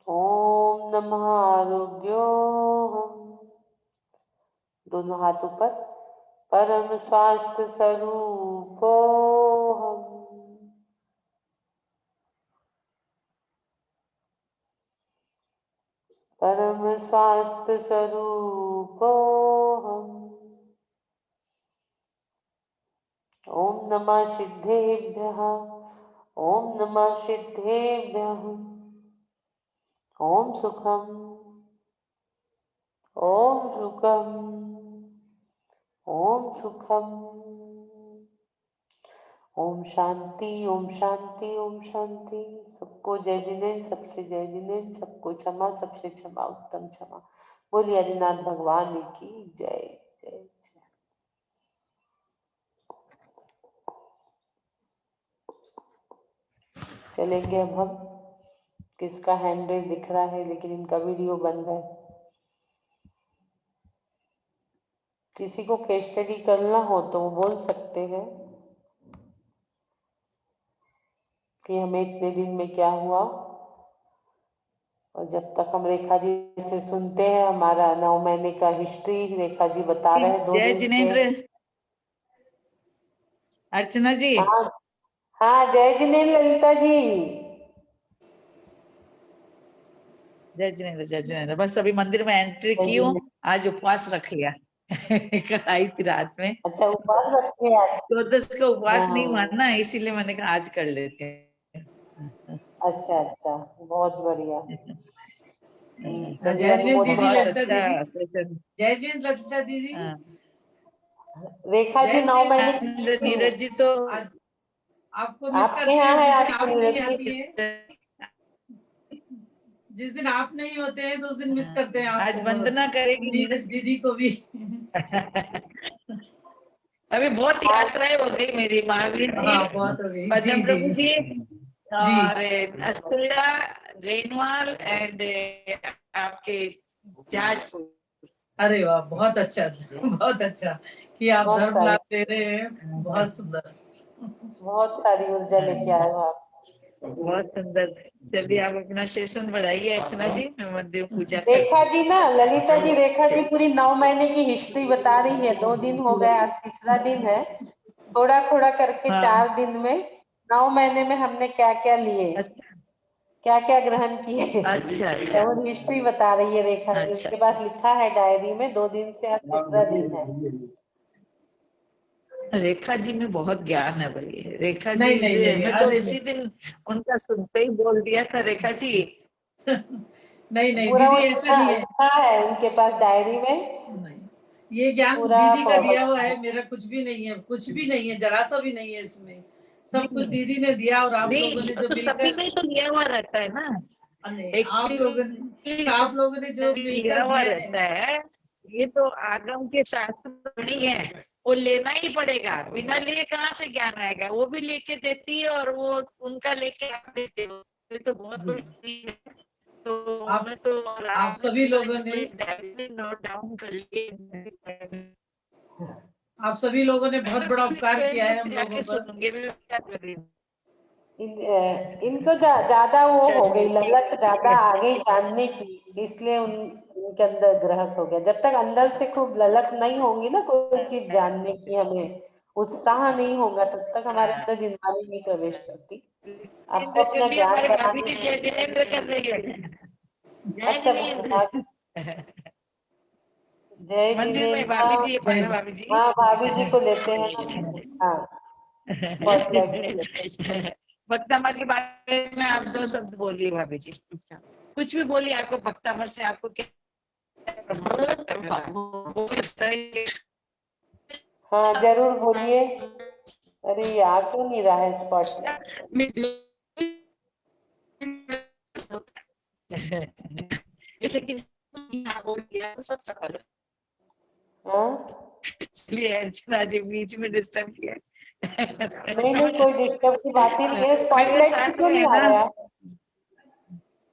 ओम नमः आरोग्यो हम। दोनों हाथ ऊपर। परम स्वास्थ्य स्वरूपो हम। परम स्वास्थ्य स्वरूपो हम। ओम नमः सिद्धेभ्यः, ओम नमः सिद्धेभ्यः। ओम सुखम, ओम सुखम, ओम सुखम। ओम शांति, ओम शांति, ओम शांति। सबको जय जिनेन्द्र, सबसे जय जिनेन्द्र, सबको क्षमा, सबसे क्षमा, उत्तम क्षमा। बोलिए हरिनाथ भगवान की जय जय जय। चलेंगे अब हम। किसका हैंडल दिख रहा है लेकिन इनका वीडियो बंद है। किसी को केस स्टडी करना हो तो वो बोल सकते हैं कि हमें इतने दिन में क्या हुआ। और जब तक हम रेखा जी से सुनते हैं हमारा 9 महीने का हिस्ट्री रेखा जी बता रहे हैं 2 जय दिन से। जिनेन्द्र। अर्चना जी। हाँ हाँ, जय जिनेन्द्र ललिता जी। जय जिनेन्द्र, जय जिनेन्द्र। बस अभी मंदिर में एंट्री जय की हूँ। जिनेन्द्र। आज उपवास रख लिया कल आई थी रात में। अच्छा, उपवास रखे आज। 14 का उपवास नहीं हुआ हाँ, ना, इसीलिए मैंने कहा आज कर लेते हैं। अच्छा अच्छा, बहुत बढ़िया। जय चलिए, जिनेन्द्र दीदी, बहुत अनुमोदन। ललिता अच्छा दीदी। सेशन। जय जिनेन्द्र ललिता दीदी। हाँ। रेखा जी जय 9 महीने जिनेन्द्र। की नीरज जी तो आज आपको मिस आपके करते यहाँ हैं है जिस आज दिन तो आप नीरज नहीं जी। आती हैं। जिस दिन आप नहीं होते हैं तो उस दिन मिस करते हैं आज आपको। वंदना करेगी नीरज दीदी को भी। अभी बहुत यात्राएं हो गई मेरी, महावीर जी, हाँ, बहुत हो गई। पद्म जी प्रभु जी जी जी। और अस्ट्रेलिया, रेनवाल एंड आपके जाजपुर। अरे वाह, बहुत अच्छा, बहुत अच्छा कि आप बहुत धर्म सारी लाभ ले रहे हैं। बहुत सुंदर। बहुत सारी ऊर्जा लेके आए हो आप। बहुत सुंदर। चलिए आप अपना सेशन बढ़ाइए अर्चना जी, मैं मंदिर में पूजा रेखा करती जी ना, ललिता जी, रेखा जी पूरी 9 महीने की हिस्ट्री बता रही है। 2 दिन हो गए, आज तीसरा दिन है। थोड़ा थोड़ा करके हाँ। 4 दिन में 9 महीने में हमने क्या क्या लिए, अच्छा क्या क्या ग्रहण किए, अच्छा अच्छा और हिस्ट्री बता रही है रेखा जी। अच्छा। उसके पास लिखा है डायरी में। 2 दिन से आज तीसरा दिन है। रेखा जी में बहुत ज्ञान है भाई। रेखा जी नहीं नहीं नहीं, मैं तो अरे इसी दिन उनका सुनते ही बोल दिया था रेखा जी। नहीं नहीं पूरा वो दीदी, ऐसा नहीं है। लिखा है उनके पास डायरी में। नहीं, ये ज्ञान पूरा दीदी का दिया हुआ है, मेरा कुछ भी नहीं है, कुछ भी नहीं है, जरा सा भी नहीं है इसमें। सब कुछ नहीं दीदी ने दिया और आप लोगों ने नहीं, जो तो सभी मिलकर। में तो लिया हुआ रहता है ना। नहीं, एक्चुअली आप लोगों ने जो लिया मिलकर हुआ दिया है। रहता है। ये तो आगम के शास्त्र नहीं है, वो लेना ही पड़ेगा, बिना लिए कहाँ से ज्ञान आएगा। वो भी लेके देती है और वो उनका लेके आप देते हो, ये तो बहुत बड़ी चीज है। तो आप मैं तो आप सभी लोगों ने नोट डाउन कर लिए। आप सभी लोगों ने बहुत बड़ा उपकार किया है हम जाके लोगों पर। सुनूंगी मैं क्या कर रही हूँ। इनको ज्यादा वो हो गई चलिए, ललक, ठीक ज्यादा है। आगे जानने की, इसलिए उनके अंदर ग्रहक हो गया। जब तक अंदर से खूब ललक नहीं होगी ना कोई चीज जानने की, हमें उत्साह नहीं होगा, तब तक हमारे अंदर जिंदगी नहीं प्रवेश करती। आपको जिनेंद्र कर अपना लिए, ज्ञान हमारी भाभी बढ़ाना जी है। जय जिनेंद्र कर रही है। जय अच्छा, जिनेंद्र। जय मंदिर में जिनेन्द्र। भाभी जी, जय भाभी जी। हाँ, भाभी जी को लेते हैं ना। हाँ, स्पॉटलाइट पे लेते हैं। भक्तमर के बारे में आप 2 शब्द बोलिए भाभी जी। कुछ भी बोलिए, आपको भक्तमर से आपको क्या प्रभावित करता है? वो बताइए। हाँ, जरूर बोलिए। अरे ये आ क्यों नहीं रहा है स्पॉटलाइट? जैसे कि बोल दिया तो सब सफल। हाँ, इसलिए अर्चना जी बीच में डिस्टर्ब किया। नहीं नहीं, कोई डिस्टर्ब की बात ही नहीं है। मेरे स्पॉटलाइट पे साथ क्यों में है नहीं आ ना। रहा है?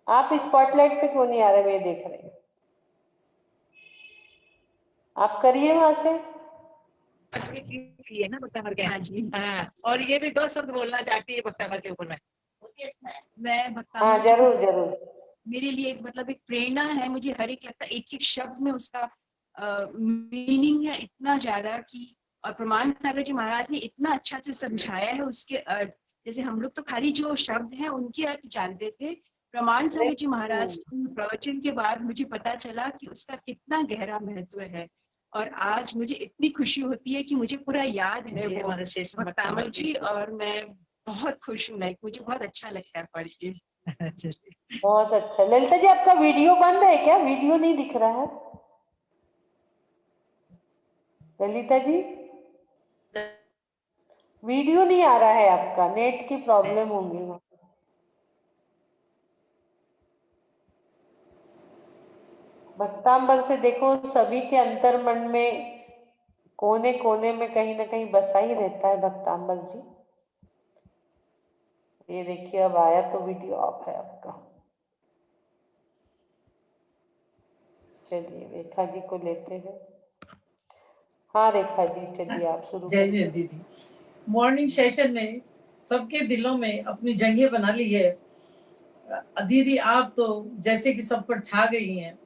आप स्पॉटलाइट पे क्यों नहीं आ रहे? मैं देख रही हूँ, आप करिए वहां से। की है ना भक्तमर के। हाँ जी, हाँ। और ये भी 2 शब्द बोलना चाहती है भक्तमर के ऊपर में। मैं हाँ, भक्तामर जी को, जरूर जरूर। मेरे लिए एक मतलब एक प्रेरणा है। मुझे हर एक लगता है एक एक शब्द में उसका मीनिंग है इतना ज्यादा कि, और प्रमाण सागर जी महाराज ने इतना अच्छा से समझाया है उसके अर्थ। जैसे हम लोग तो खाली जो शब्द हैं उनके अर्थ जानते थे, प्रमाण सागर जी महाराज के प्रवचन के बाद मुझे पता चला कि उसका कितना गहरा महत्व है। और आज मुझे इतनी खुशी होती है कि मुझे पूरा याद है वो भक्तामर जी, और मैं बहुत खुश हूँ। मुझे बहुत अच्छा लगता है पढ़ के। बहुत अच्छा। ललिता जी, आपका वीडियो बंद है क्या? वीडियो नहीं दिख रहा है ललिता जी, वीडियो नहीं आ रहा है आपका। नेट की प्रॉब्लम होंगी वहाँ। भक्तांबर से देखो, सभी के अंतर मन में कोने कोने में कहीं ना कहीं बसा ही रहता है भक्तांबर जी। ये देखिए, अब आया तो वीडियो ऑफ है आपका। चलिए रेखा जी को लेते हैं। हाँ रेखा जी, चलिए आप शुरू जय जय करिए। दीदी। मॉर्निंग सेशन ने सबके दिलों में अपनी जगह बना ली है। दीदी आप तो जैसे कि सब पर छा गई हैं।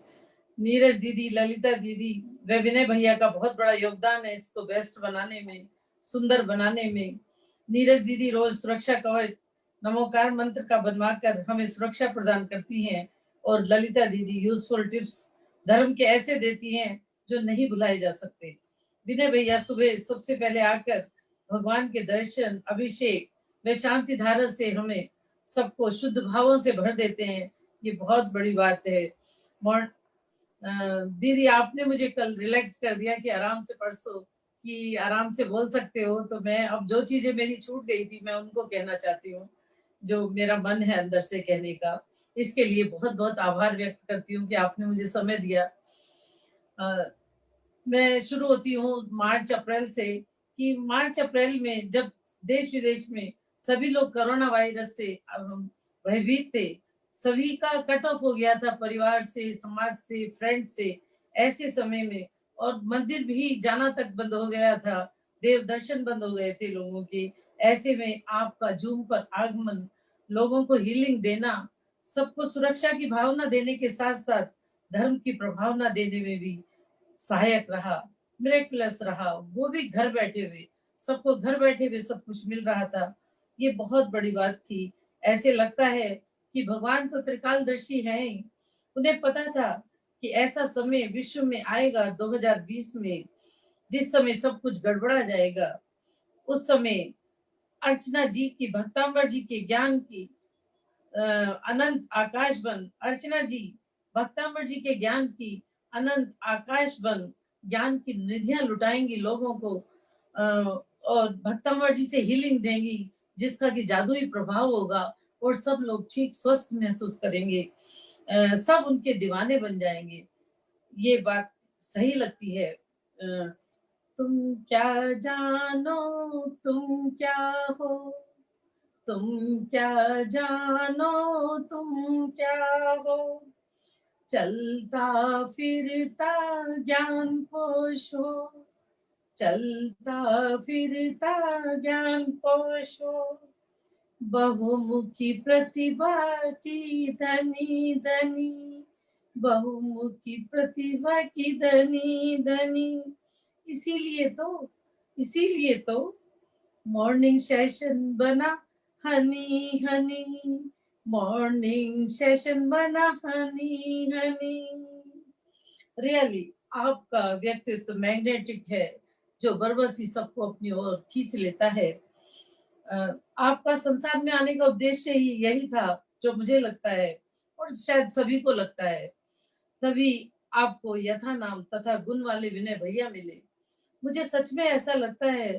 नीरज दीदी, ललिता दीदी व विनय भैया का बहुत बड़ा योगदान है इसको बेस्ट बनाने में, सुंदर बनाने में। नीरज दीदी रोज सुरक्षा कवच नमोकार मंत्र का बनवाकर हमें सुरक्षा प्रदान करती हैं, और ललिता दीदी यूजफुल टिप्स धर्म के ऐसे देती हैं जो नहीं भुलाए जा सकते। विनय भैया सुबह सबसे पहले आकर भगवान के दर्शन, अभिषेक व शांति धारा से हमें सबको शुद्ध भावों से भर देते हैं। ये बहुत बड़ी बात है। दीदी आपने मुझे कल रिलैक्स कर दिया कि आराम से परसों कि आराम से बोल सकते हो, तो मैं अब जो चीजें मेरी छूट गई थी मैं उनको कहना चाहती हूँ, जो मेरा मन है अंदर से कहने का। इसके लिए बहुत बहुत आभार व्यक्त करती हूँ कि आपने मुझे समय दिया। मैं शुरू होती हूँ मार्च अप्रैल से, कि मार्च अप्रैल में जब देश विदेश में सभी लोग कोरोना वायरस से भयभीत थे, सभी का कट ऑफ हो गया था परिवार से, समाज से, फ्रेंड से। ऐसे समय में और मंदिर भी जाना तक बंद हो गया था, देव दर्शन बंद हो गए थे लोगों के। ऐसे में आपका जूम पर आगमन, लोगों को हीलिंग देना, सबको सुरक्षा की भावना देने के साथ साथ धर्म की प्रभावना देने में भी सहायक रहा, मिरेकुलस रहा। वो भी घर बैठे हुए, सबको घर बैठे हुए सब कुछ मिल रहा था। ये बहुत बड़ी बात थी। ऐसे लगता है कि भगवान तो त्रिकालदर्शी हैं ही। उन्हें पता था कि ऐसा समय विश्व में आएगा 2020 में, जिस समय सब कुछ गड़बड़ा जाएगा। उस समय अर्चना जी की, भक्तांबर जी के ज्ञान की अनंत आकाश बन, अर्चना जी भक्तांबर जी के ज्ञान की अनंत आकाश बन ज्ञान की निधियां लुटाएंगी लोगों को, और भक्तांबर जी से हीलिंग देंगी, जिसका कि जादुई प्रभाव होगा और सब लोग ठीक स्वस्थ महसूस करेंगे, सब उनके दीवाने बन जाएंगे। ये बात सही लगती है। तुम क्या जानो तुम क्या हो, तुम क्या जानो तुम क्या हो, चलता फिरता ज्ञान कोश हो, चलता फिरता ज्ञान कोश हो, बहुमुखी प्रतिभा की धनी धनी, बहुमुखी प्रतिभा की धनी धनी। इसीलिए तो मॉर्निंग सेशन बना हनी हनी, मॉर्निंग सेशन बना हनी हनी। रियली आपका व्यक्तित्व मैग्नेटिक है, जो बरबस ही सबको अपनी ओर खींच लेता है। आपका संसार में आने का उद्देश्य ही यही था, जो मुझे लगता है और शायद सभी को लगता है। तभी आपको यथा नाम तथा गुण वाले विनय भैया मिले। मुझे सच में ऐसा लगता है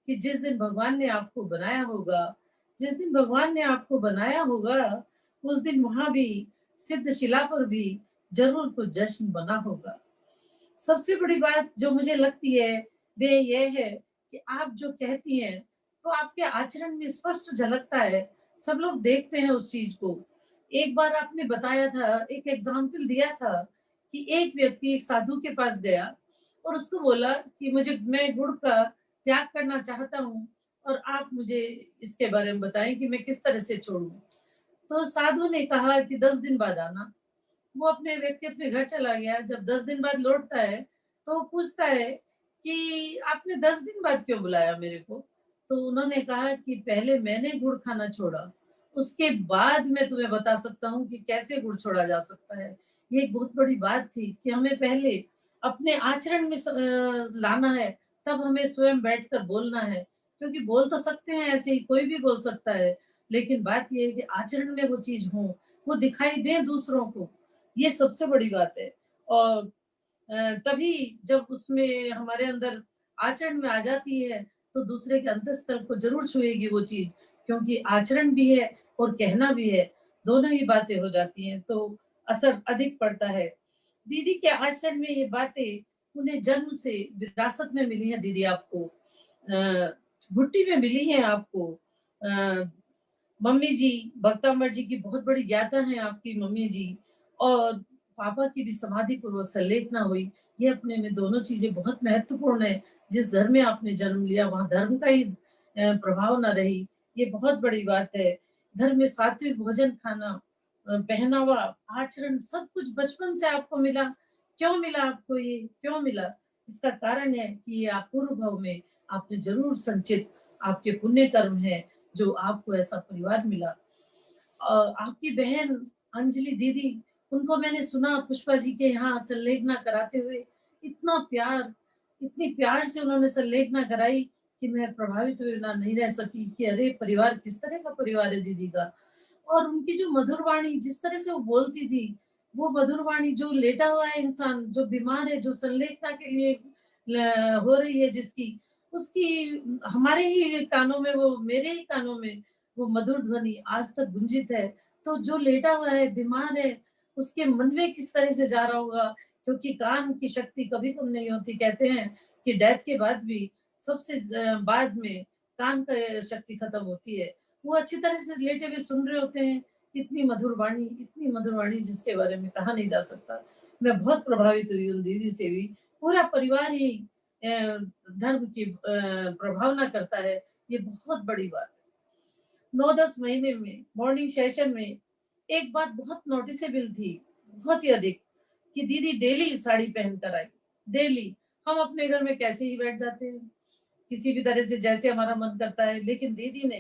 कि जिस दिन भगवान ने आपको बनाया होगा, जिस दिन भगवान ने आपको बनाया होगा, उस दिन वहां भी सिद्धशिला पर भी जरूर कुछ जश्न बना होगा। सबसे बड़ी बात जो मुझे लगती है वे ये है कि आप जो कहती हैं तो आपके आचरण में स्पष्ट झलकता है। सब लोग देखते हैं उस चीज को। एक बार आपने बताया था, एक एग्जाम्पल दिया था कि एक व्यक्ति एक साधु के पास गया और उसको बोला कि मैं गुड़ का त्याग करना चाहता हूँ और आप मुझे इसके बारे में बताएं कि मैं किस तरह से छोड़ूं। तो साधु ने कहा कि 10 दिन बाद आना। वो व्यक्ति अपने घर चला गया। जब 10 दिन बाद लौटता है तो वो पूछता है कि आपने 10 दिन बाद क्यों बुलाया मेरे को। तो उन्होंने कहा कि पहले मैंने गुड़ खाना छोड़ा, उसके बाद मैं तुम्हें बता सकता हूँ कि कैसे गुड़ छोड़ा जा सकता है। ये एक बहुत बड़ी बात थी कि हमें पहले अपने आचरण में लाना है, तब हमें स्वयं बैठकर बोलना है। क्योंकि बोल तो सकते हैं ऐसे ही, कोई भी बोल सकता है, लेकिन बात यह है कि आचरण में वो चीज हो, वो दिखाई दे दूसरों को। ये सबसे बड़ी बात है। और तभी जब उसमें हमारे अंदर आचरण में आ जाती है तो दूसरे के अंतःस्थल को जरूर छुएगी वो चीज, क्योंकि आचरण भी है और कहना भी है, दोनों ही बातें हो जाती हैं तो असर अधिक पड़ता है। दीदी के आचरण में ये बातें उन्हें जन्म से विरासत में मिली है। दीदी आपको भुट्टी में मिली है। आपको मम्मी जी, भक्तांबर जी की बहुत बड़ी ज्ञाता है आपकी मम्मी जी, और पापा की भी समाधि पूर्वक संलेखना हुई। ये अपने में दोनों चीजें बहुत महत्वपूर्ण है। जिस घर में आपने जन्म लिया वहां धर्म का ही प्रभाव न रही, ये बहुत बड़ी बात है। घर में सात्विक भोजन खाना, पहनावा, आचरण, सब कुछ बचपन से आपको मिला। क्यों मिला आपको? ये क्यों मिला? इसका कारण है कि ये आप पूर्व भाव में आपने जरूर संचित आपके पुण्य कर्म है, जो आपको ऐसा परिवार मिला। आपकी बहन अंजलि दीदी, उनको मैंने सुना पुष्पा जी के यहाँ संलेखना कराते हुए, इतना प्यार, इतनी प्यार से उन्होंने संलेखना कराई कि मैं प्रभावित हुए ना नहीं रह सकी कि अरे परिवार किस तरह का परिवार है दीदी का। और उनकी जो मधुर वाणी, जिस तरह से वो बोलती थी, वो मधुर वाणी, जो लेटा हुआ है इंसान, जो बीमार है, जो संलेखना के लिए हो रही है जिसकी, उसकी हमारे ही कानों में, वो मेरे ही कानों में वो मधुर ध्वनि आज तक गुंजित है। तो जो लेटा हुआ है, बीमार है, उसके मन में किस तरह से जा रहा होगा, क्योंकि कान की शक्ति कभी कम नहीं होती। कहते हैं कि डेथ के बाद भी सबसे बाद में कान का शक्ति खत्म होती है। वो अच्छी तरह से लेटे हुए सुन रहे होते हैं। इतनी मधुर वाणी, इतनी मधुर वाणी जिसके बारे में कहा नहीं जा सकता। मैं बहुत प्रभावित हुई उन दीदी से भी। पूरा परिवार ही धर्म की प्रभावना करता है, ये बहुत बड़ी बात है। 9-10 महीने में मॉर्निंग सेशन में एक बात बहुत नोटिसेबल थी, बहुत ही अधिक, कि दीदी डेली साड़ी पहन कर आई। डेली हम अपने घर में कैसे ही बैठ जाते हैं, किसी भी तरह से जैसे हमारा मन करता है, लेकिन दीदी ने,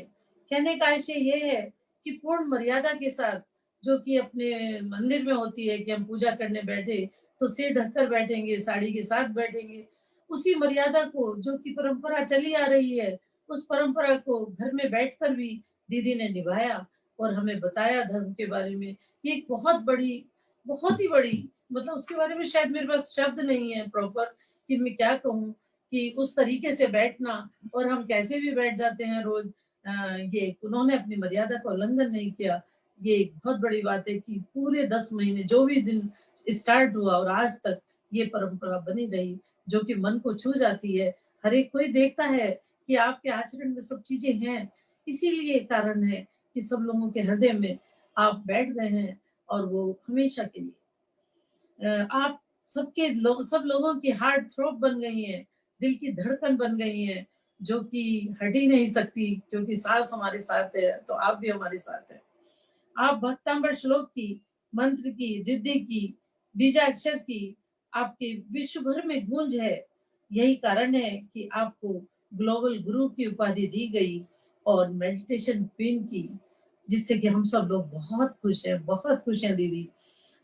कहने का आशय ये है कि पूर्ण मर्यादा के साथ, जो कि अपने मंदिर में होती है कि हम पूजा करने बैठे तो सिर ढककर बैठेंगे, साड़ी के साथ बैठेंगे, उसी मर्यादा को, जो कि परंपरा चली आ रही है, उस परंपरा को घर में बैठकर भी दीदी ने निभाया और हमें बताया धर्म के बारे में। ये एक बहुत बड़ी, बहुत ही बड़ी, मतलब उसके बारे में शायद मेरे पास शब्द नहीं है प्रॉपर कि मैं क्या कहूँ, कि उस तरीके से बैठना, और हम कैसे भी बैठ जाते हैं रोज। ये उन्होंने अपनी मर्यादा का उल्लंघन नहीं किया। ये एक बहुत बड़ी बात है कि पूरे 10 महीने जो भी दिन स्टार्ट हुआ और आज तक ये परंपरा बनी रही, जो कि मन को छू जाती है। हर एक कोई देखता है कि आपके आचरण में सब चीजें हैं, इसीलिए कारण है कि सब लोगों के हृदय में आप बैठ गए हैं और वो हमेशा के लिए आप सब लोगों की हार्ट थ्रोब बन गई हैं, दिल की धड़कन बन गई हैं, जो कि हट ही नहीं सकती, क्योंकि सांस हमारे साथ है तो आप भी हमारे साथ हैं। आप भक्तांबर श्लोक की, मंत्र की, रिद्धि की, बीजाक्षर की आपके विश्व भर में गूंज है। यही कारण है कि आपको ग्लोबल गुरु की उपाधि दी गई और मेडिटेशन क्वीन की, जिससे कि हम सब लोग बहुत खुश हैं दीदी।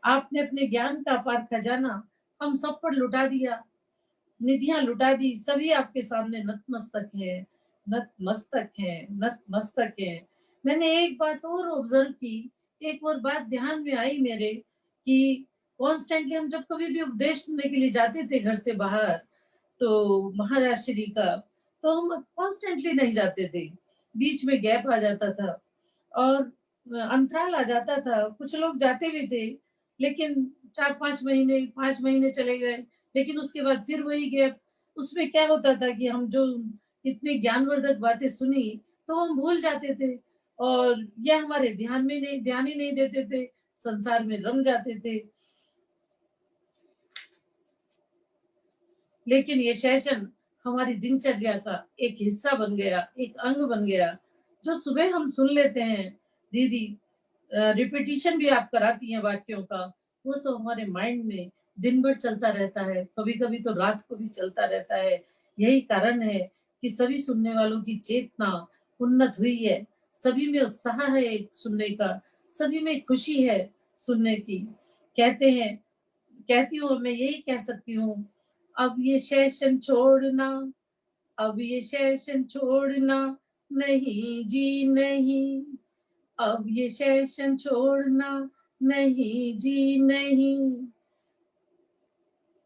आपने अपने ज्ञान का अपार खजाना हम सब पर लुटा दिया, निधियां लुटा दी, सभी आपके सामने नतमस्तक हैं, नतमस्तक हैं, नतमस्तक हैं। मैंने एक बात और ऑब्जर्व की, एक और बात ध्यान में आई मेरे, कि कॉन्स्टेंटली हम जब कभी भी उपदेश सुनने के लिए जाते थे घर से बाहर, तो महाराज श्री का, तो हम कॉन्स्टेंटली नहीं जाते थे, बीच में गैप आ जाता था और अंतराल आ जाता था। कुछ लोग जाते भी थे, लेकिन 4-5 महीने, 5 महीने चले गए, लेकिन उसके बाद फिर वही गैप। उसमें क्या होता था कि हम जो इतनी ज्ञानवर्धक बातें सुनी, तो हम भूल जाते थे और यह हमारे ध्यान ही नहीं देते थे, संसार में रम जाते थे। लेकिन ये सेशन हमारी दिनचर्या का एक हिस्सा बन गया, एक अंग बन गया, जो सुबह हम सुन लेते हैं दीदी, रिपीटिशन भी आप कराती हैं वाक्यों का, वो सब हमारे माइंड में दिन भर चलता रहता है, कभी कभी तो रात को भी चलता रहता है। यही कारण है कि सभी सुनने वालों की चेतना उन्नत हुई है, सभी में उत्साह है सुनने का, सभी में खुशी है सुनने की। कहते हैं, कहती हूँ, मैं यही कह सकती हूँ, अब ये सेशन छोड़ना, अब ये सेशन छोड़ना, नहीं जी नहीं, अब ये सेशन छोड़ना, नहीं जी नहीं,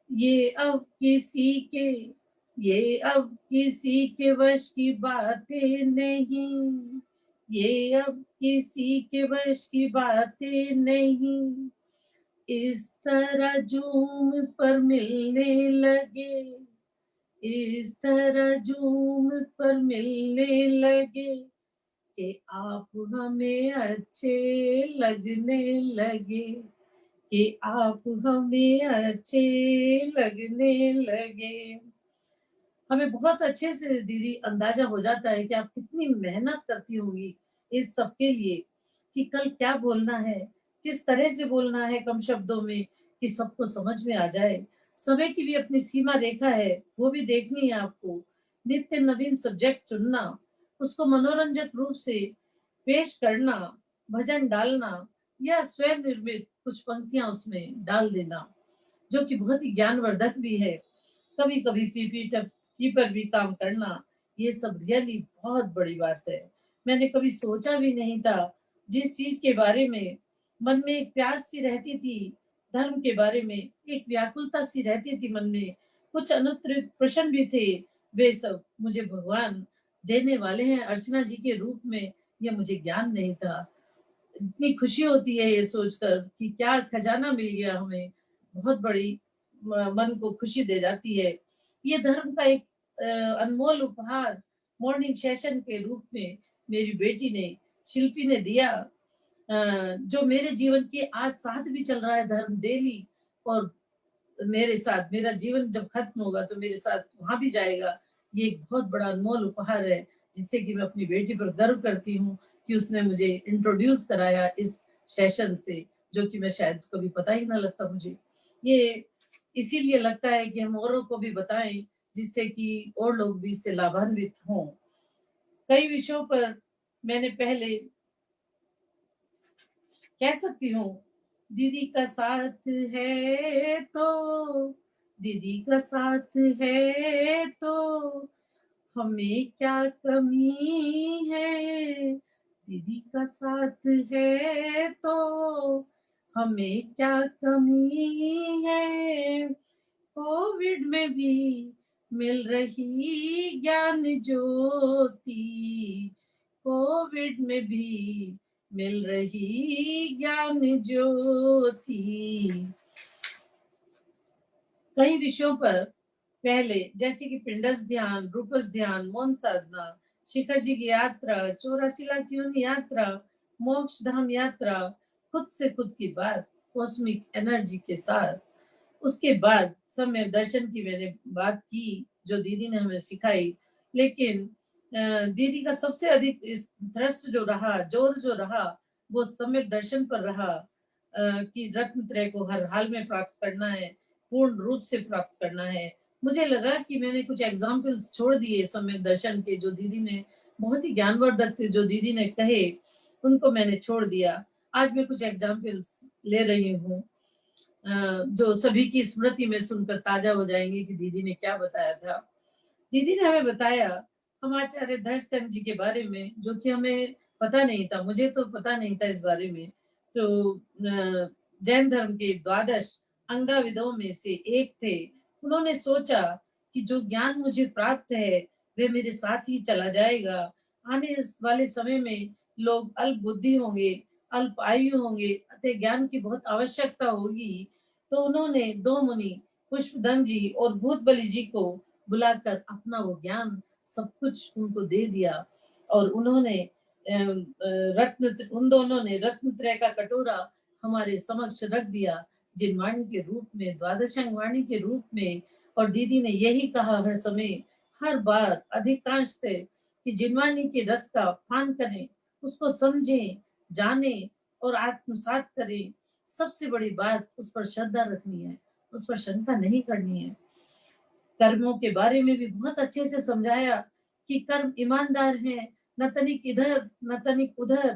ये अब किसी के, ये अब किसी के वश की बातें नहीं, ये अब किसी के वश की बातें नहीं, इस तरह झूम पर मिलने लगे, इस तरह झूम पर मिलने लगे कि आप हमें अच्छे लगने लगे, कि आप हमें अच्छे लगने लगे। हमें बहुत अच्छे से दीदी अंदाजा हो जाता है कि आप कितनी मेहनत करती होंगी इस सब के लिए, कि कल क्या बोलना है, किस तरह से बोलना है कम शब्दों में, कि सबको समझ में आ जाए। समय की भी अपनी सीमा रेखा है, वो भी देखनी है आपको। नित्य नवीन सब्जेक्ट चुनना, उसको मनोरंजक रूप से पेश करना, भजन डालना या स्वयं निर्मित कुछ पंक्तियां उसमें डाल देना, जो कि बहुत ही ज्ञानवर्धक भी है। कभी कभी पीपीटी पर भी काम करना, ये सब रियली बहुत बड़ी बात है। मैंने कभी सोचा भी नहीं था, जिस चीज के बारे में मन में एक प्यास सी रहती थी, धर्म के बारे में एक व्याकुलता सी रहती थी मन में, कुछ अनुत्तरित प्रश्न भी थे, वे सब मुझे भगवान देने वाले हैं अर्चना जी के रूप में। यह मुझे ज्ञान नहीं था। इतनी खुशी होती है ये सोचकर कि क्या खजाना मिल गया हमें, बहुत बड़ी मन को खुशी दे जाती है। ये धर्म का एक अनमोल उपहार मॉर्निंग सेशन के रूप में मेरी बेटी ने, शिल्पी ने दिया, जो मेरे जीवन के आज साथ भी चल रहा है धर्म डेली, और मेरे साथ मेरा जीवन जब खत्म होगा तो मेरे साथ वहां भी जाएगा। ये एक बहुत बड़ा अनमोल उपहार है, जिससे कि मैं अपनी बेटी पर गर्व करती हूँ कि उसने मुझे इंट्रोड्यूस कराया इस सेशन से, जो कि मैं शायद कभी पता ही ना लगता मुझे। ये इसीलिए लगता है कि हम औरों को भी बताएं, जिससे कि और लोग भी इससे लाभान्वित हों। कई विषयों पर मैंने पहले कह सकती हूँ, दीदी का साथ है तो, दीदी का साथ है तो हमें क्या कमी है, दीदी का साथ है तो हमें क्या कमी है, कोविड में भी मिल रही ज्ञान ज्योति, कोविड में भी मिल रही ज्ञान ज्योति। कई विषयों पर पहले, जैसे कि पिंडस ध्यान, रूपस ध्यान, मौन साधना, शिखर जी की यात्रा, 84 लाख योनि यात्रा, मोक्ष धाम यात्रा, खुद से खुद की बात कॉस्मिक एनर्जी के साथ। उसके बाद समय दर्शन की मैंने बात की जो दीदी ने हमें सिखाई, लेकिन दीदी का सबसे अधिक इस थ्रस्ट जो रहा, जोर जो रहा, वो समय दर्शन पर रहा कि रत्न त्रय को हर हाल में प्राप्त करना है, पूर्ण रूप से प्राप्त करना है। मुझे लगा कि मैंने कुछ एग्जाम्पल्स छोड़ दिए समय दर्शन के, जो दीदी ने बहुत ही ज्ञानवर्धक थे, जो दीदी ने कहे, उनको मैंने छोड़ दिया। आज मैं कुछ एग्जाम्पल्स ले रही हूँ जो सभी की स्मृति में सुनकर ताजा हो जाएंगे कि दीदी ने क्या बताया था। दीदी ने हमें बताया हम आचार्य दर्शन जी के बारे में, जो कि हमें पता नहीं था, मुझे तो पता नहीं था इस बारे में। तो जैन धर्म के 12 अंगाविदों में से एक थे। उन्होंने सोचा कि जो ज्ञान मुझे प्राप्त है वह मेरे साथ ही चला जाएगा। आने वाले समय में लोग अल्प बुद्धि होंगे, अल्प आयु होंगे, अतः ज्ञान की बहुत आवश्यकता होगी। तो उन्होंने 2 मुनि पुष्पदंत जी और भूतबली जी को बुलाकर अपना वो ज्ञान सब कुछ उनको दे दिया। और उन्होंने उन दोनों ने रत्न त्रय का कटोरा हमारे समक्ष रख दिया, जिनवाणी के रूप में, द्वादशांग वाणी के रूप में। और दीदी ने यही कहा हर समय, हर बार, अधिकांश थे कि जिनवाणी के रस का पान करें, उसको समझें, जाने और आत्मसात करें। सबसे बड़ी बात, उस पर श्रद्धा रखनी है, उस पर शंका नहीं करनी है। कर्मों के बारे में भी बहुत अच्छे से समझाया कि कर्म ईमानदार हैं, न तनिक इधर न तनिक उधर।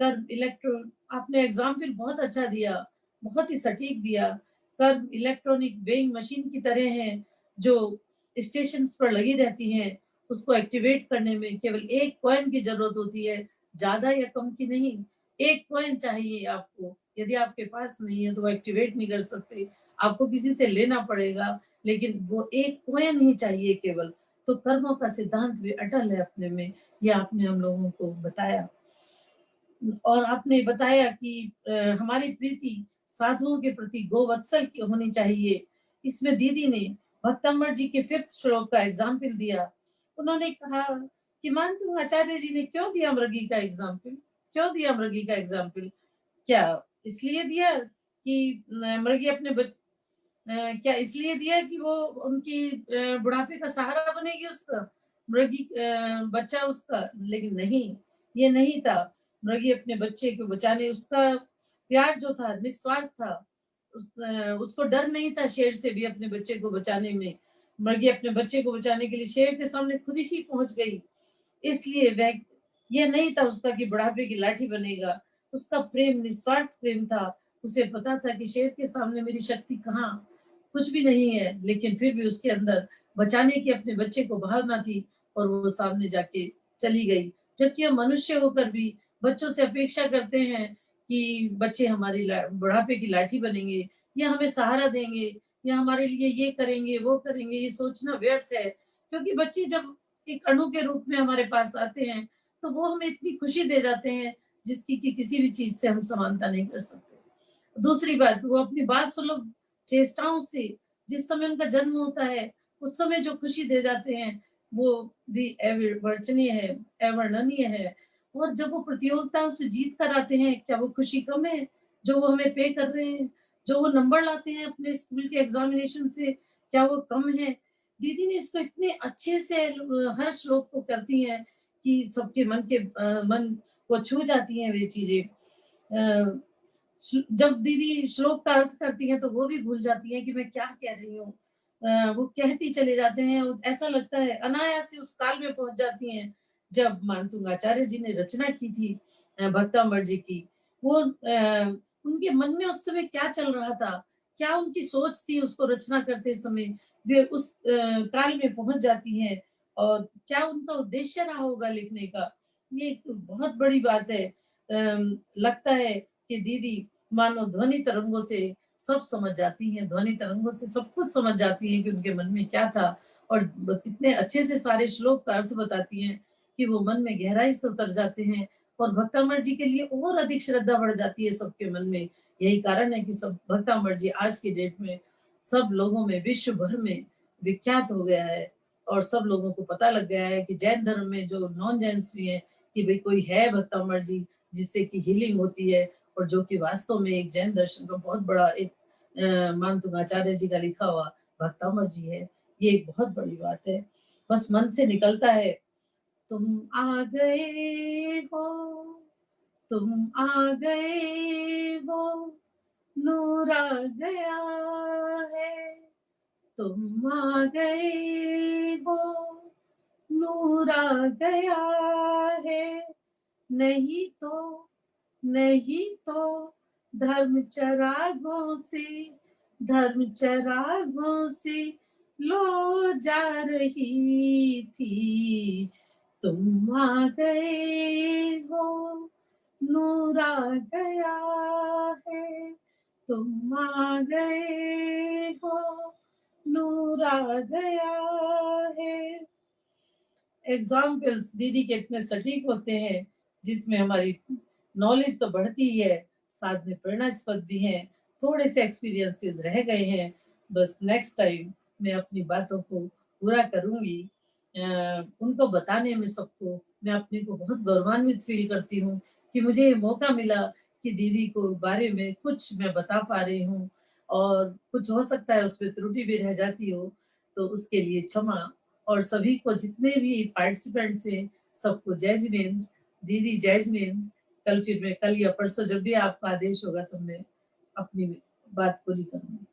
कर्म इलेक्ट्रॉन, आपने एग्जाम्पल बहुत अच्छा दिया, बहुत ही सटीक दिया। कर्म इलेक्ट्रॉनिक वेइंग मशीन की तरह हैं, जो स्टेशन पर लगी रहती हैं। उसको एक्टिवेट करने में केवल 1 कॉइन की जरूरत होती है, ज्यादा या कम की नहीं। 1 कॉइन चाहिए आपको, यदि आपके पास नहीं है तो वो एक्टिवेट नहीं कर सकते, आपको किसी से लेना पड़ेगा, लेकिन वो 1 कॉइन ही चाहिए केवल। तो कर्मों का सिद्धांत भी अटल है अपने में, ये आपने हम लोगों को बताया। और आपने बताया कि हमारी प्रीति साधुओं के प्रति गोवत्सल की होनी चाहिए। इसमें दीदी ने भक्तम्बर जी के 5th श्लोक का एग्जाम्पल दिया। उन्होंने कहा कि मानतु आचार्य जी ने क्यों दिया मृगी का एग्जाम्पल, क्यों दिया मृगी का एग्जाम्पल? क्या इसलिए दिया कि मृगी अपने क्या इसलिए दिया कि वो उनकी बुढ़ापे का सहारा बनेगी, उसका मृगी बच्चा उसका? लेकिन नहीं, ये नहीं था। मृगी अपने बच्चे को बचाने, उसका प्यार जो था निस्वार्थ था। उसको डर नहीं था शेर से भी अपने बच्चे को बचाने में। मृगी अपने बच्चे को बचाने के लिए शेर के सामने खुद ही पहुंच गई। इसलिए वह, ये नहीं था उसका कि बुढ़ापे की लाठी बनेगा। उसका प्रेम निस्वार्थ प्रेम था। उसे पता था कि शेर के सामने मेरी शक्ति कहाँ, कुछ भी नहीं है, लेकिन फिर भी उसके अंदर बचाने की अपने बच्चे को भावना थी और वो सामने जाके चली गई। जबकि हम मनुष्य होकर भी बच्चों से अपेक्षा करते हैं कि बच्चे हमारी बुढ़ापे की लाठी बनेंगे, या हमें सहारा देंगे, या हमारे लिए ये करेंगे वो करेंगे। ये सोचना व्यर्थ है, क्योंकि बच्चे जब एक अणु के रूप में हमारे पास आते हैं तो वो हमें इतनी खुशी दे जाते हैं जिसकी कि किसी भी चीज से हम समानता नहीं कर सकते। दूसरी बात, वो अपनी बात सुलभ चेष्टाओं से जिस समय उनका जन्म होता है उस समय जो खुशी दे जाते हैं वो भी अवर्णनीय है, अवर्णनीय है। और जब वो प्रतियोगिताओं से जीत कर आते हैं, क्या वो खुशी कम है जो वो हमें पे कर रहे हैं? जो वो नंबर लाते हैं अपने स्कूल के एग्जामिनेशन से, क्या वो कम है? दीदी ने इसको इतने अच्छे से हर श्लोक को करती हैं कि सबके मन को छू जाती हैं वे चीजें। जब दीदी श्लोक का अर्थ करती हैं तो वो भी भूल जाती हैं कि मैं क्या कह रही हूँ। वो कहती चले जाते हैं और ऐसा लगता है अनायास ही उस काल में पहुंच जाती हैं जब मानतुंग आचार्य जी ने रचना की थी भक्तांबर जी की। वो उनके मन में उस समय क्या चल रहा था, क्या उनकी सोच थी उसको रचना करते समय, वे उस काल में पहुंच जाती हैं। और क्या उनका उद्देश्य रहा होगा लिखने का, ये एक बहुत बड़ी बात है। लगता है कि दीदी मानो ध्वनि तरंगों से सब समझ जाती हैं, ध्वनि तरंगों से सब कुछ समझ जाती हैं कि उनके मन में क्या था। और इतने अच्छे से सारे श्लोक का अर्थ बताती हैं कि वो मन में गहराई से उतर जाते हैं और भक्तामर जी के लिए और अधिक श्रद्धा बढ़ जाती है सबके मन में। यही कारण है कि सब भक्तामर जी आज की डेट में सब लोगों में, विश्व भर में विख्यात हो गया है और सब लोगों को पता लग गया है कि जैन धर्म में जो नॉन जैन्स भी है कि भाई कोई है भक्तामर जी जिससे कि हीलिंग होती है, और जो कि वास्तव में एक जैन दर्शन का बहुत बड़ा एक मानतुंगाचार्य जी का लिखा हुआ भक्तामर जी है। ये एक बहुत बड़ी बात है, बस मन से निकलता है। तुम आ गए हो, तुम आ गए हो, नूर आ गया है, तुम आ गए हो, नूर आ गया है, नहीं तो धर्म चरागों से लो जा रही थी, तुम आ गए हो, नूर आ गया है, तुम आ गए हो, नूर आ गया है। एग्जाम्पल्स दीदी के इतने सटीक होते हैं जिसमें हमारी नॉलेज तो बढ़ती ही है, साथ में प्रेरणास्पद भी हैं। थोड़े से एक्सपीरियंसेस रह गए हैं, बस नेक्स्ट टाइम मैं अपनी बातों को पूरा करूंगी। उनको बताने में सबको मैं अपने को बहुत गौरवान्वित फील करती हूँ कि मुझे ये मौका मिला कि दीदी को बारे में कुछ मैं बता पा रही हूँ, और कुछ हो सकता है उसमें त्रुटि भी रह जाती हो तो उसके लिए क्षमा। और सभी को जितने भी पार्टिसिपेंट्स हैं सबको जय जिनेंद्र। दीदी जय जिनेंद्र। कल फिर मैं कल या परसों जब भी आपका आदेश होगा तब मैं अपनी बात पूरी करूंगी।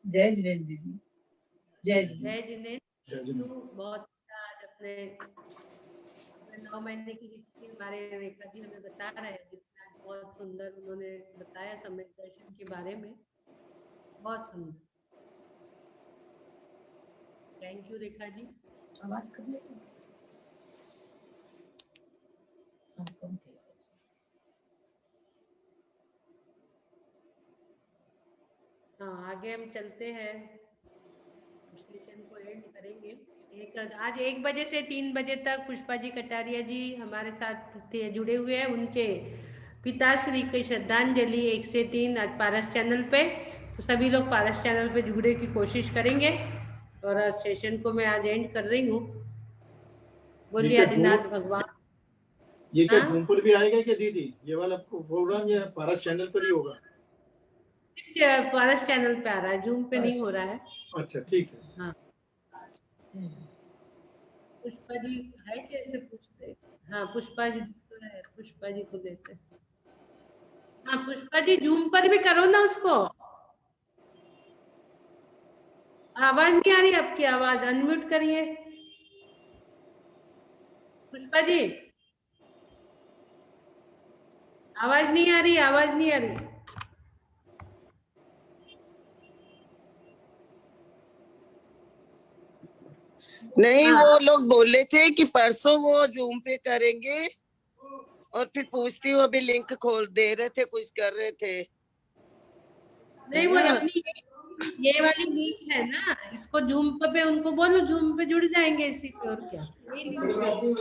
जय जिनेंद्र दीदी, जय जिनेंद्र। जय जिनेंद्र। बहुत अच्छा आज अपने 9 महीने की हिस्ट्री हमारे रेखा जी हमें बता रहे हैं, जितना बहुत सुंदर उन्होंने बताया सम्यक दर्शन के बारे में, बहुत सुंदर। Thank you Rekha ji. आवाज कर ले। हाँ, आगे हम चलते हैं, सेशन को एंड करेंगे। आज 1 बजे से 3 बजे तक पुष्पा जी कटारिया जी हमारे साथ जुड़े हुए हैं। उनके पिताश्री की श्रद्धांजलि 1 से 3 आज पारस चैनल पे, तो सभी लोग पारस चैनल पे जुड़े की कोशिश करेंगे। और आज सेशन को मैं आज एंड कर रही हूँ। बोलिए आदिनाथ भगवान। ये क्या जूम पर भी आएगा क्या दीदी? ये वाला प्रोग्राम या पारस चैनल पर ही होगा? पारस चैनल पे आ रहा है, जूम पे नहीं हो रहा है। अच्छा ठीक है। हाँ, पुष्पा जी है कैसे पूछते? हाँ पुष्पा जी तो है, पुष्पा जी को देते हैं। हाँ पुष्पा जी जूम पर भी करो ना उसको। आवाज नहीं आ रही आपकी, आवाज अनम्यूट करिए पुष्पा जी। आवाज नहीं आ रही, आवाज नहीं आ रही। नहीं वो लोग बोले थे कि परसों वो जूम पे करेंगे, और फिर पूछती हूँ, अभी लिंक खोल दे रहे थे, कुछ कर रहे थे। नहीं वो अपनी ये वाली लिंक है ना, इसको जूम पे उनको बोलो जूम पे जुड़ जाएंगे इसी पे, और क्या।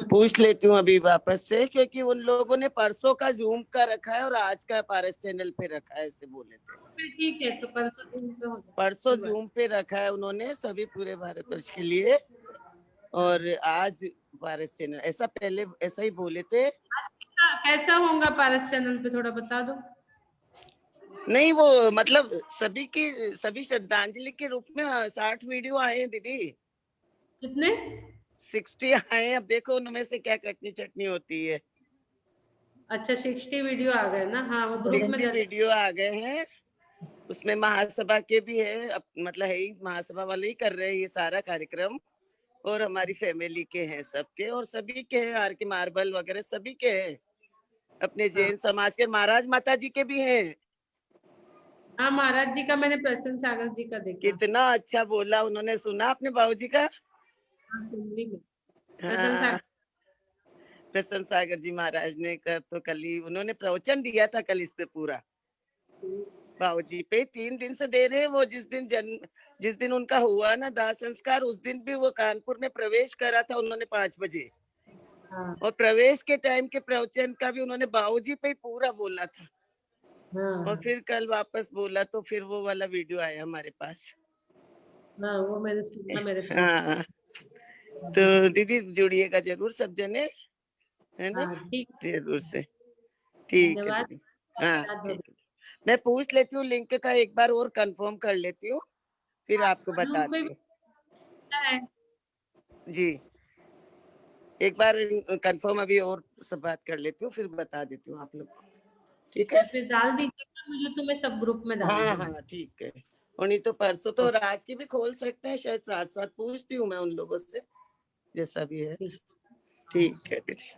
पूछ लेती हूँ अभी वापस से, क्योंकि उन लोगों ने परसों का जूम का रखा है और आज का पारस चैनल पे रखा है, ऐसे बोले थे। ठीक है, तो परसों जूम पे हो जाए। परसों जूम पे रखा है उन्होंने सभी पूरे भारतवर्ष के लिए, और आज पारस चैनल, ऐसा पहले ऐसा ही बोले थे। कैसा होगा पारस चैनल पे थोड़ा बता दो। नहीं वो मतलब सभी श्रद्धांजलि के रूप में 60 वीडियो आए हैं दीदी। कितने? 60 आए हैं। अब देखो उनमें से क्या कटनी चटनी होती है। अच्छा 60 वीडियो आ गए ना। हाँ वो ग्रुप में 60 वीडियो आ गए हैं। उसमें महासभा के भी है, मतलब है ही, महासभा वाले ही कर रहे हैं ये सारा कार्यक्रम, और हमारी फैमिली के हैं सबके, और सभी के हैं, आर के मार्बल वगैरह सभी के हैं, अपने जैन समाज के महाराज माता जी के भी हैं। हाँ महाराज जी का मैंने प्रसन्न सागर जी का देखा। कितना अच्छा बोला उन्होंने, सुना आपने बाबूजी का? हाँ सुन ली मैं। हाँ, प्रसन्न सागर जी महाराज ने तो कल ही उन्होंने प्रवचन दिया था, कल इस पे पूरा बाबूजी पे 3 दिन से दे रहे हैं। वो जिस दिन उनका हुआ ना दाह संस्कार, उस दिन भी वो कानपुर में प्रवेश करा था उन्होंने 5 बजे। हाँ। और प्रवेश के टाइम के प्रवचन का भी उन्होंने बाबूजी पे ही पूरा बोला था। हाँ। और फिर कल वापस बोला, तो फिर वो वाला वीडियो आया हमारे पास। हाँ वो मैंने सुना मेरे पास। हाँ तो दीदी जुड़िएगा जरूर सब जने, है ना? हाँ ठीक, जरूर से। ठीक है धन्यवाद। दीदी। हाँ धन्यवाद ठीक है। मैं पूछ लेती हूँ, लिंक का एक बार और कंफर्म कर लेती हूँ, फिर आपको ग्रुप में बताती भी हूँ। है। जी एक बार कंफर्म अभी और सब बात कर लेती हूँ, फिर बता देती हूँ आप लोग को। ठीक है? फिर डाल दीजिएगा मुझे, तो मैं सब ग्रुप में डाल हाँ दूंगी। हाँ ठीक है। और नहीं तो परसों तो आज की भी खोल सकते हैं शायद, साथ साथ पूछती हूँ मैं उन लोगों से, जैसा भी है। ठीक। ठीक है दीदी।